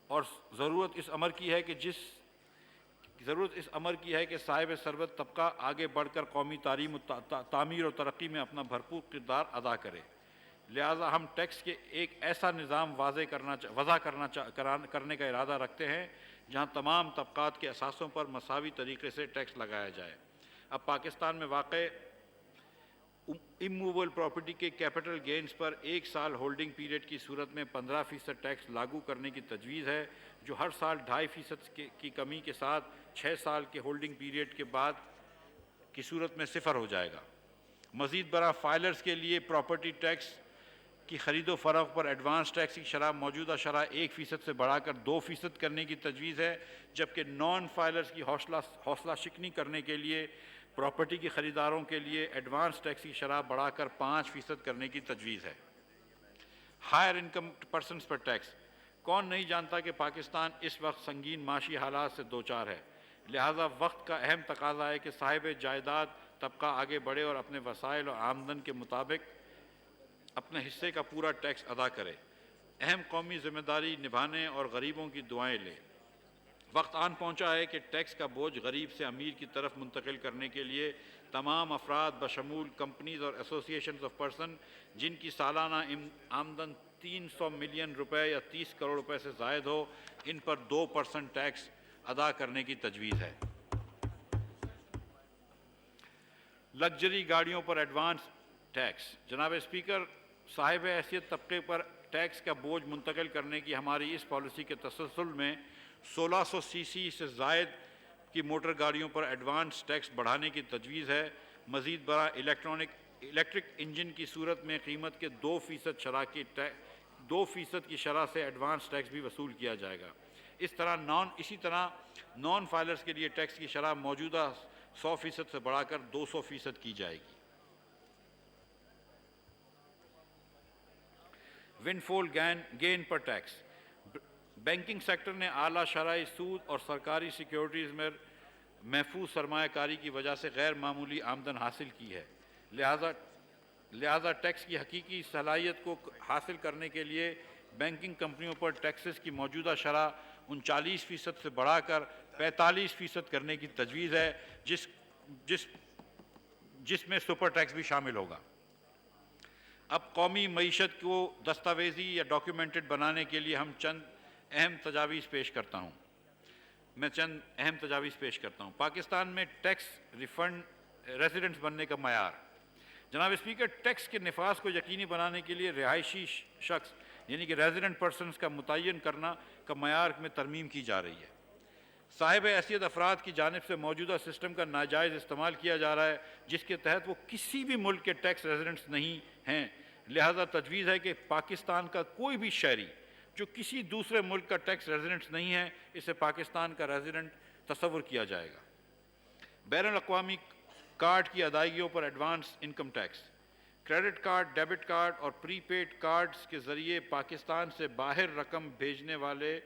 اور ضرورت اس امر کی ہے کہ صاحب ثروت طبقہ آگے بڑھ کر قومی تعمیر اور ترقی میں اپنا بھرپور کردار ادا کرے۔ لہذا ہم ٹیکس کے ایک ایسا نظام وضع کرنے کا ارادہ رکھتے ہیں جہاں تمام طبقات کے اثاثوں پر مساوی طریقے سے ٹیکس لگایا جائے۔ اب پاکستان میں واقع اموویبل پراپرٹی کے کیپٹل گینز پر 1 سال ہولڈنگ پیریڈ کی صورت میں 15% ٹیکس لاگو کرنے کی تجویز ہے، جو ہر سال 2.5% کی کمی کے ساتھ 6 سال کے ہولڈنگ پیریڈ کے بعد کی صورت میں 0 ہو جائے گا۔ مزید برآں فائلرز کے لیے پراپرٹی ٹیکس کی خرید و فروخت پر ایڈوانس ٹیکس کی شرح موجودہ شرح 1% سے بڑھا کر 2% کرنے کی تجویز ہے، جبکہ نان فائلرز کی حوصلہ شکنی کرنے کے لیے پراپرٹی کے خریداروں کے لیے ایڈوانس ٹیکس کی شرح بڑھا کر 5% کرنے کی تجویز ہے۔ ہائر انکم پرسنز پر ٹیکس۔ کون نہیں جانتا کہ پاکستان اس وقت سنگین معاشی حالات سے دوچار ہے، لہذا وقت کا اہم تقاضا ہے کہ صاحب جائیداد طبقہ آگے بڑھے اور اپنے وسائل اور آمدن کے مطابق اپنے حصے کا پورا ٹیکس ادا کرے، اہم قومی ذمہ داری نبھانے اور غریبوں کی دعائیں لے۔ وقت آن پہنچا ہے کہ ٹیکس کا بوجھ غریب سے امیر کی طرف منتقل کرنے کے لیے تمام افراد بشمول کمپنیز اور ایسوسیشنز آف پرسن جن کی سالانہ آمدن 300 ملین روپے یا 30 کروڑ روپے سے زائد ہو، ان پر 2% ٹیکس ادا کرنے کی تجویز ہے۔ لگژری گاڑیوں پر ایڈوانس ٹیکس۔ جناب اسپیکر، صاحب حیثیت طبقے پر ٹیکس کا بوجھ منتقل کرنے کی ہماری اس پالیسی کے تسلسل میں 1600 سی سی سے زائد کی موٹر گاڑیوں پر ایڈوانس ٹیکس بڑھانے کی تجویز ہے۔ مزید برآں الیکٹرک انجن کی صورت میں قیمت کے 2% کی شرح سے ایڈوانس ٹیکس بھی وصول کیا جائے گا۔ اسی طرح نان فائلرز کے لیے ٹیکس کی شرح موجودہ 100% سے بڑھا کر 200% کی جائے گی۔ ونڈفال گین پر ٹیکس۔ بینکنگ سیکٹر نے اعلیٰ شرح سود اور سرکاری سیکیورٹیز میں محفوظ سرمایہ کاری کی وجہ سے غیر معمولی آمدن حاصل کی ہے۔ لہذا ٹیکس کی حقیقی صلاحیت کو حاصل کرنے کے لیے بینکنگ کمپنیوں پر ٹیکسز کی موجودہ شرح 39% سے بڑھا کر 45% کرنے کی تجویز ہے، جس میں سپر ٹیکس بھی شامل ہوگا۔ اب قومی معیشت کو دستاویزی یا ڈاکیومنٹڈ بنانے کے لیے چند اہم تجاویز پیش کرتا ہوں۔ پاکستان میں ٹیکس ریزیڈنٹس بننے کا معیار۔ جناب اسپیکر، ٹیکس کے نفاذ کو یقینی بنانے کے لیے رہائشی شخص یعنی کہ ریزیڈنٹ پرسنز کا متعین کرنا کا معیار میں ترمیم کی جا رہی ہے۔ صاحب حیثیت افراد کی جانب سے موجودہ سسٹم کا ناجائز استعمال کیا جا رہا ہے، جس کے تحت وہ کسی بھی ملک کے ٹیکس ریزیڈنٹس نہیں ہیں۔ لہذا تجویز ہے کہ پاکستان کا کوئی بھی شہری جو کسی دوسرے ملک کا ٹیکس ریزیڈنٹس نہیں ہے، اسے پاکستان کا ریزیڈنٹ تصور کیا جائے گا۔ بین الاقوامی کارڈ کی ادائیگیوں پر advance income tax. Credit card, debit card اور پری پیڈ کارڈز کے ذریعے پاکستان سے باہر رقم بھیجنے والے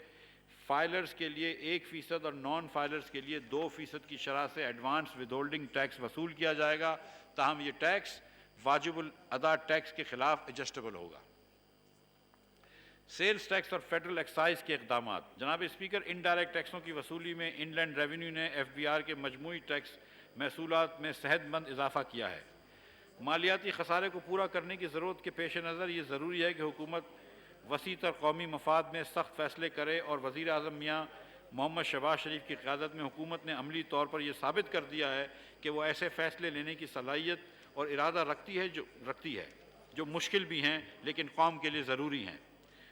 فائلرز کے لیے 1% اور نان فائلرز کے لیے 2% کی شرح سے ایڈوانس ود ہولڈنگ ٹیکس وصول کیا جائے گا، تاہم یہ ٹیکس واجب الادا ٹیکس کے خلاف ایڈجسٹیبل ہوگا۔ سیلز ٹیکس اور فیڈرل ایکسائز کے اقدامات۔ جناب اسپیکر، انڈائریکٹ ٹیکسوں کی وصولی میں ان لینڈ ریونیو نے FBR کے مجموعی ٹیکس محصولات میں صحت مند اضافہ کیا ہے۔ مالیاتی خسارے کو پورا کرنے کی ضرورت کے پیش نظر یہ ضروری ہے کہ حکومت وسیع تر قومی مفاد میں سخت فیصلے کرے، اور وزیر اعظم میاں محمد شہباز شریف کی قیادت میں حکومت نے عملی طور پر یہ ثابت کر دیا ہے کہ وہ ایسے فیصلے لینے کی صلاحیت اور ارادہ رکھتی ہے جو مشکل بھی ہیں لیکن قوم کے لیے ضروری ہیں۔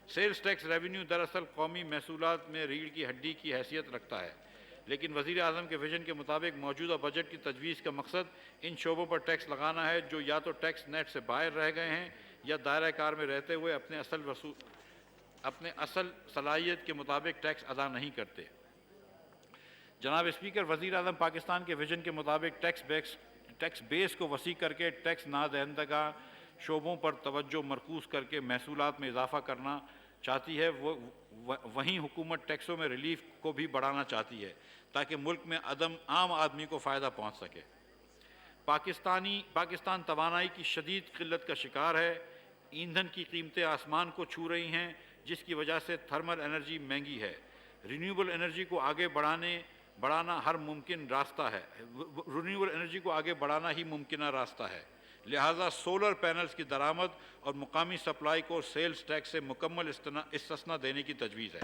سیلز ٹیکس ریونیو دراصل قومی محصولات میں ریڑھ کی ہڈی کی حیثیت رکھتا ہے، لیکن وزیر اعظم کے ویژن کے مطابق موجودہ بجٹ کی تجویز کا مقصد ان شعبوں پر ٹیکس لگانا ہے جو یا تو ٹیکس نیٹ سے باہر رہ گئے ہیں یا دائرہ کار میں رہتے ہوئے اپنے اصل صلاحیت کے مطابق ٹیکس ادا نہیں کرتے۔ جناب اسپیکر، وزیر اعظم پاکستان کے ویژن کے مطابق ٹیکس بیس کو وسیع کر کے ٹیکس نادہندگان شعبوں پر توجہ مرکوز کر کے محصولات میں اضافہ کرنا چاہتی ہے، وہیں حکومت ٹیکسوں میں ریلیف کو بھی بڑھانا چاہتی ہے تاکہ ملک میں عام آدمی کو فائدہ پہنچ سکے۔ پاکستان توانائی کی شدید قلت کا شکار ہے۔ ایندھن کی قیمتیں آسمان کو چھو رہی ہیں، جس کی وجہ سے تھرمل انرجی مہنگی ہے۔ رینیویبل انرجی کو آگے بڑھانا ہی ممکنہ راستہ ہے۔ لہٰذا سولر پینلز کی درآمد اور مقامی سپلائی کو سیلز ٹیکس سے مکمل استثناء دینے کی تجویز ہے۔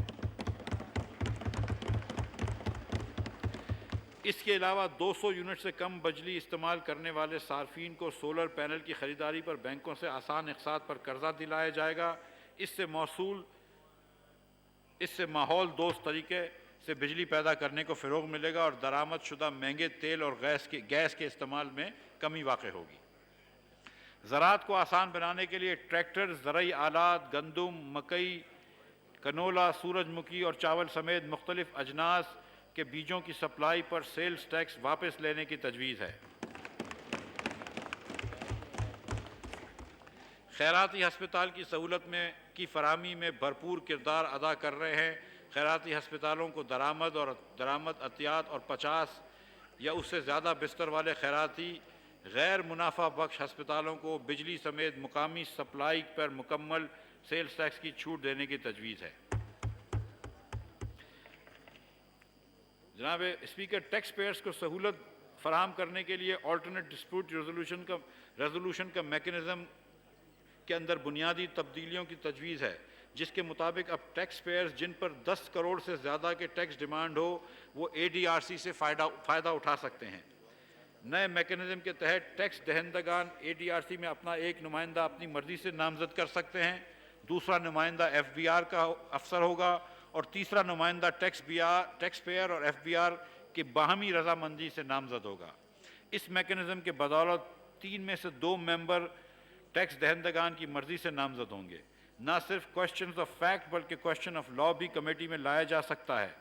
اس کے علاوہ 200 یونٹ سے کم بجلی استعمال کرنے والے صارفین کو سولر پینل کی خریداری پر بینکوں سے آسان اقساط پر قرضہ دلایا جائے گا۔ اس سے ماحول دوست طریقے سے بجلی پیدا کرنے کو فروغ ملے گا اور درآمد شدہ مہنگے تیل اور گیس کے استعمال میں کمی واقع ہوگی۔ زراعت کو آسان بنانے کے لیے ٹریکٹر، زرعی آلات، گندم، مکئی، کنولا، سورج مکھی اور چاول سمیت مختلف اجناس کے بیجوں کی سپلائی پر سیلز ٹیکس واپس لینے کی تجویز ہے۔ خیراتی ہسپتال کی سہولت کی فراہمی میں بھرپور کردار ادا کر رہے ہیں۔ خیراتی ہسپتالوں کو درآمد عطیات اور 50 یا اس سے زیادہ بستر والے خیراتی غیر منافع بخش ہسپتالوں کو بجلی سمیت مقامی سپلائی پر مکمل سیلز ٹیکس کی چھوٹ دینے کی تجویز ہے۔ جناب اسپیکر، ٹیکس پیئرز کو سہولت فراہم کرنے کے لیے آلٹرنیٹ ڈسپیوٹ ریزولوشن کا میکینزم کے اندر بنیادی تبدیلیوں کی تجویز ہے، جس کے مطابق اب ٹیکس پیئرز جن پر 10 کروڑ سے زیادہ کے ٹیکس ڈیمانڈ ہو وہ ADRC سے فائدہ اٹھا سکتے ہیں۔ نئے میکینزم کے تحت ٹیکس دہندگان ADRC میں اپنا ایک نمائندہ اپنی مرضی سے نامزد کر سکتے ہیں، دوسرا نمائندہ FBR کا افسر ہوگا اور تیسرا نمائندہ ٹیکس پیئر اور FBR کی باہمی رضامندی سے نامزد ہوگا۔ اس میکینزم کے بدولت 3 میں سے 2 ممبر ٹیکس دہندگان کی مرضی سے نامزد ہوں گے۔ نہ صرف کوسچنز آف فیکٹ بلکہ کوسچن آف لا بھی کمیٹی میں لایا جا سکتا ہے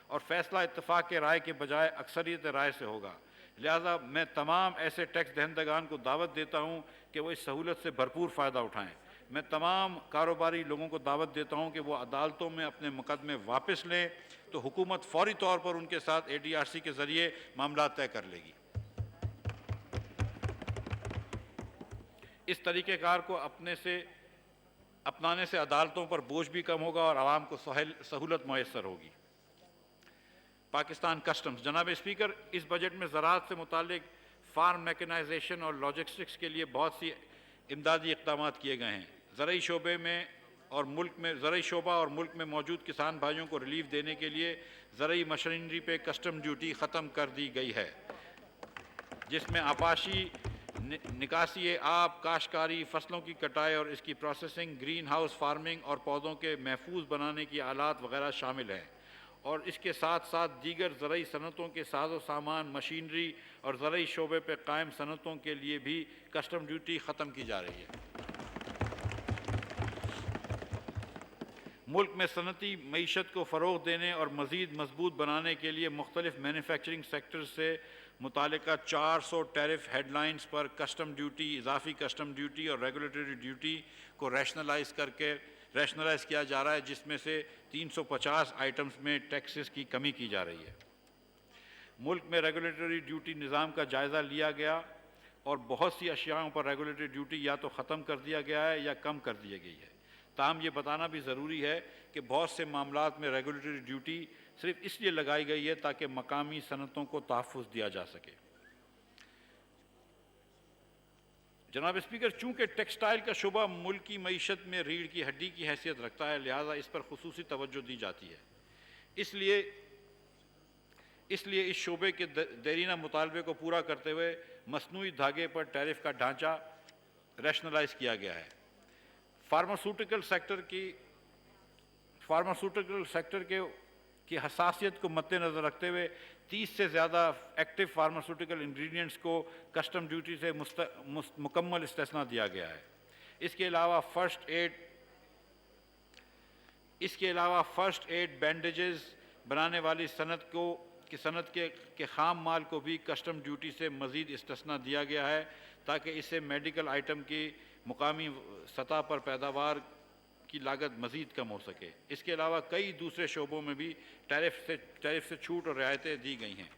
اور فیصلہ اتفاق کے رائے کے بجائے اکثریت رائے سے ہوگا۔ لہذا میں تمام ایسے ٹیکس دہندگان کو دعوت دیتا ہوں کہ وہ اس سہولت سے بھرپور فائدہ اٹھائیں۔ میں تمام کاروباری لوگوں کو دعوت دیتا ہوں کہ وہ عدالتوں میں اپنے مقدمے واپس لیں تو حکومت فوری طور پر ان کے ساتھ ADRC کے ذریعے معاملات طے کر لے گی۔ اس طریقہ کار کو اپنانے سے عدالتوں پر بوجھ بھی کم ہوگا اور عوام کو سہولت میسر ہوگی۔ پاکستان کسٹمز۔ جناب اسپیکر، اس بجٹ میں زراعت سے متعلق فارم میکنائزیشن اور لاجسٹکس کے لیے بہت سی امدادی اقدامات کیے گئے ہیں۔ زرعی شعبہ اور ملک میں موجود کسان بھائیوں کو ریلیف دینے کے لیے زرعی مشینری پہ کسٹم ڈیوٹی ختم کر دی گئی ہے، جس میں آبپاشی، نکاسی آب، کاشتکاری، فصلوں کی کٹائی اور اس کی پروسیسنگ، گرین ہاؤس فارمنگ اور پودوں کے محفوظ بنانے کی آلات وغیرہ شامل ہیں، اور اس کے ساتھ ساتھ دیگر زرعی صنعتوں کے ساز و سامان، مشینری اور زرعی شعبے پہ قائم صنعتوں کے لیے بھی کسٹم ڈیوٹی ختم کی جا رہی ہے۔ ملک میں صنعتی معیشت کو فروغ دینے اور مزید مضبوط بنانے کے لیے مختلف مینوفیکچرنگ سیکٹر سے متعلقہ 400 ٹیرف ہیڈ لائنز پر کسٹم ڈیوٹی، اضافی کسٹم ڈیوٹی اور ریگولیٹری ڈیوٹی کو ریشنلائز کیا جا رہا ہے، جس میں سے 350 آئٹمز میں ٹیکسز کی کمی کی جا رہی ہے۔ ملک میں ریگولیٹری ڈیوٹی نظام کا جائزہ لیا گیا اور بہت سی اشیاءوں پر ریگولیٹری ڈیوٹی یا تو ختم کر دیا گیا ہے یا کم کر دی گئی ہے۔ تاہم یہ بتانا بھی ضروری ہے کہ بہت سے معاملات میں ریگولیٹری ڈیوٹی صرف اس لیے لگائی گئی ہے تاکہ مقامی صنعتوں کو تحفظ دیا جا سکے۔ جناب اسپیکر، چونکہ ٹیکسٹائل کا شعبہ ملک کی معیشت میں ریڑھ کی ہڈی کی حیثیت رکھتا ہے، لہذا اس پر خصوصی توجہ دی جاتی ہے۔ اس لیے اس شعبے کے دیرینہ مطالبے کو پورا کرتے ہوئے مصنوعی دھاگے پر ٹیرف کا ڈھانچہ ریشنلائز کیا گیا ہے۔ فارماسیوٹیکل سیکٹر کی حساسیت کو مد نظر رکھتے ہوئے 30 سے زیادہ ایکٹیو فارماسیوٹیکل انگریڈینٹس کو کسٹم ڈیوٹی سے مکمل استثناء دیا گیا ہے۔ اس کے علاوہ فرسٹ ایڈ بینڈیجز بنانے والی صنعت کے خام مال کو بھی کسٹم ڈیوٹی سے مزید استثناء دیا گیا ہے تاکہ اس سے میڈیکل آئٹم کی مقامی سطح پر پیداوار کی لاگت مزید کم ہو سکے۔ اس کے علاوہ کئی دوسرے شعبوں میں بھی ٹیرف سے چھوٹ اور رعایتیں دی گئی ہیں۔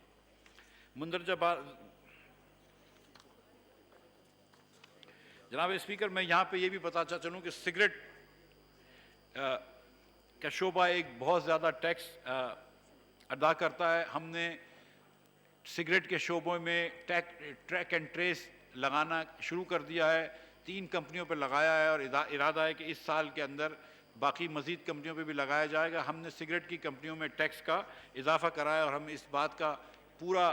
جناب اسپیکر، میں یہاں پہ یہ بھی بتاتا چلوں کہ سگریٹ کا شعبہ ایک بہت زیادہ ٹیکس ادا کرتا ہے۔ ہم نے سگریٹ کے شعبے میں ٹریک اینڈ ٹریس لگانا شروع کر دیا ہے، 3 کمپنیوں پہ لگایا ہے اور ارادہ ہے کہ اس سال کے اندر باقی مزید کمپنیوں پہ بھی لگایا جائے گا۔ ہم نے سگریٹ کی کمپنیوں میں ٹیکس کا اضافہ کرایا اور ہم اس بات کا پورا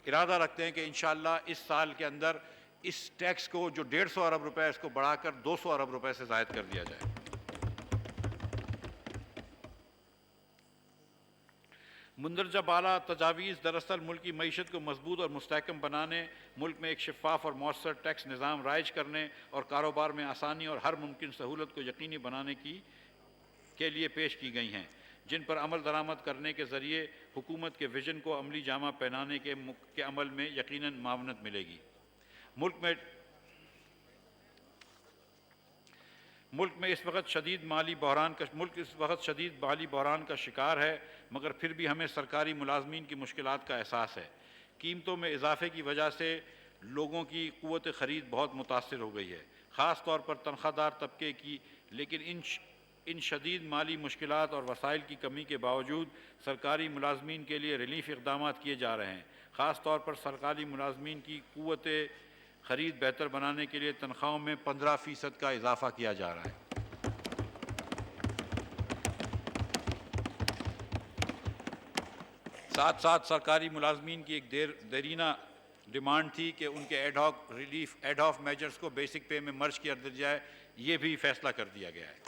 ارادہ رکھتے ہیں کہ انشاءاللہ اس سال کے اندر اس ٹیکس کو جو 150 ارب روپے اس کو بڑھا کر 200 ارب روپے سے زائد کر دیا جائے۔ مندرجہ بالا تجاویز دراصل ملک کی معیشت کو مضبوط اور مستحکم بنانے، ملک میں ایک شفاف اور مؤثر ٹیکس نظام رائج کرنے اور کاروبار میں آسانی اور ہر ممکن سہولت کو یقینی بنانے کے لیے پیش کی گئی ہیں، جن پر عمل درآمد کرنے کے ذریعے حکومت کے ویژن کو عملی جامہ پہنانے کے عمل میں یقیناً معاونت ملے گی۔ ملک اس وقت شدید مالی بحران کا شکار ہے، مگر پھر بھی ہمیں سرکاری ملازمین کی مشکلات کا احساس ہے۔ قیمتوں میں اضافے کی وجہ سے لوگوں کی قوت خرید بہت متاثر ہو گئی ہے، خاص طور پر تنخواہ دار طبقے کی، لیکن ان شدید مالی مشکلات اور وسائل کی کمی کے باوجود سرکاری ملازمین کے لیے ریلیف اقدامات کیے جا رہے ہیں۔ خاص طور پر سرکاری ملازمین کی قوت خرید بہتر بنانے کے لیے تنخواہوں میں 15% کا اضافہ کیا جا رہا ہے۔ ساتھ ساتھ سرکاری ملازمین کی ایک دیرینہ ڈیمانڈ تھی کہ ان کے ایڈ ہاک میجرز کو بیسک پے میں مرج کر دیا جائے، یہ بھی فیصلہ کر دیا گیا ہے۔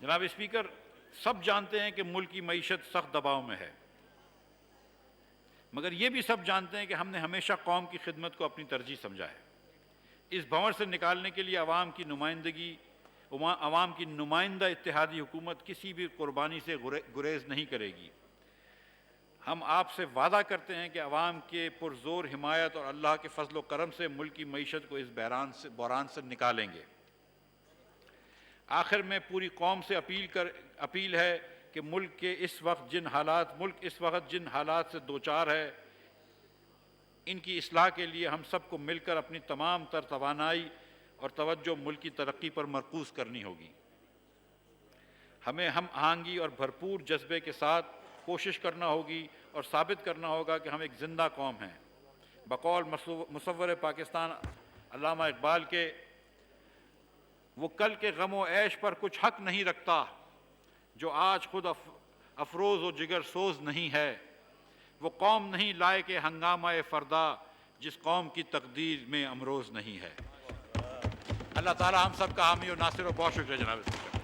جناب اسپیکر، سب جانتے ہیں کہ ملک کی معیشت سخت دباؤ میں ہے، مگر یہ بھی سب جانتے ہیں کہ ہم نے ہمیشہ قوم کی خدمت کو اپنی ترجیح سمجھا ہے۔ اس بھنور سے نکالنے کے لیے عوام کی نمائندہ اتحادی حکومت کسی بھی قربانی سے گریز نہیں کرے گی۔ ہم آپ سے وعدہ کرتے ہیں کہ عوام کے پرزور حمایت اور اللہ کے فضل و کرم سے ملک کی معیشت کو اس بحران سے نکالیں گے۔ آخر میں پوری قوم سے اپیل ہے کہ ملک اس وقت جن حالات سے دوچار ہے، ان کی اصلاح کے لیے ہم سب کو مل کر اپنی تمام تر توانائی اور توجہ ملک کی ترقی پر مرکوز کرنی ہوگی۔ ہمیں ہم آہنگی اور بھرپور جذبے کے ساتھ کوشش کرنا ہوگی اور ثابت کرنا ہوگا کہ ہم ایک زندہ قوم ہیں۔ بقول مصور پاکستان علامہ اقبال کے، وہ کل کے غم و عیش پر کچھ حق نہیں رکھتا جو آج خود افروز و جگر سوز نہیں ہے، وہ قوم نہیں لائق ہنگامہ فردا جس قوم کی تقدیر میں امروز نہیں ہے۔ اللہ تعالی ہم سب کا حامی و ناصر، و بہت شکریہ جناب اسپیکر۔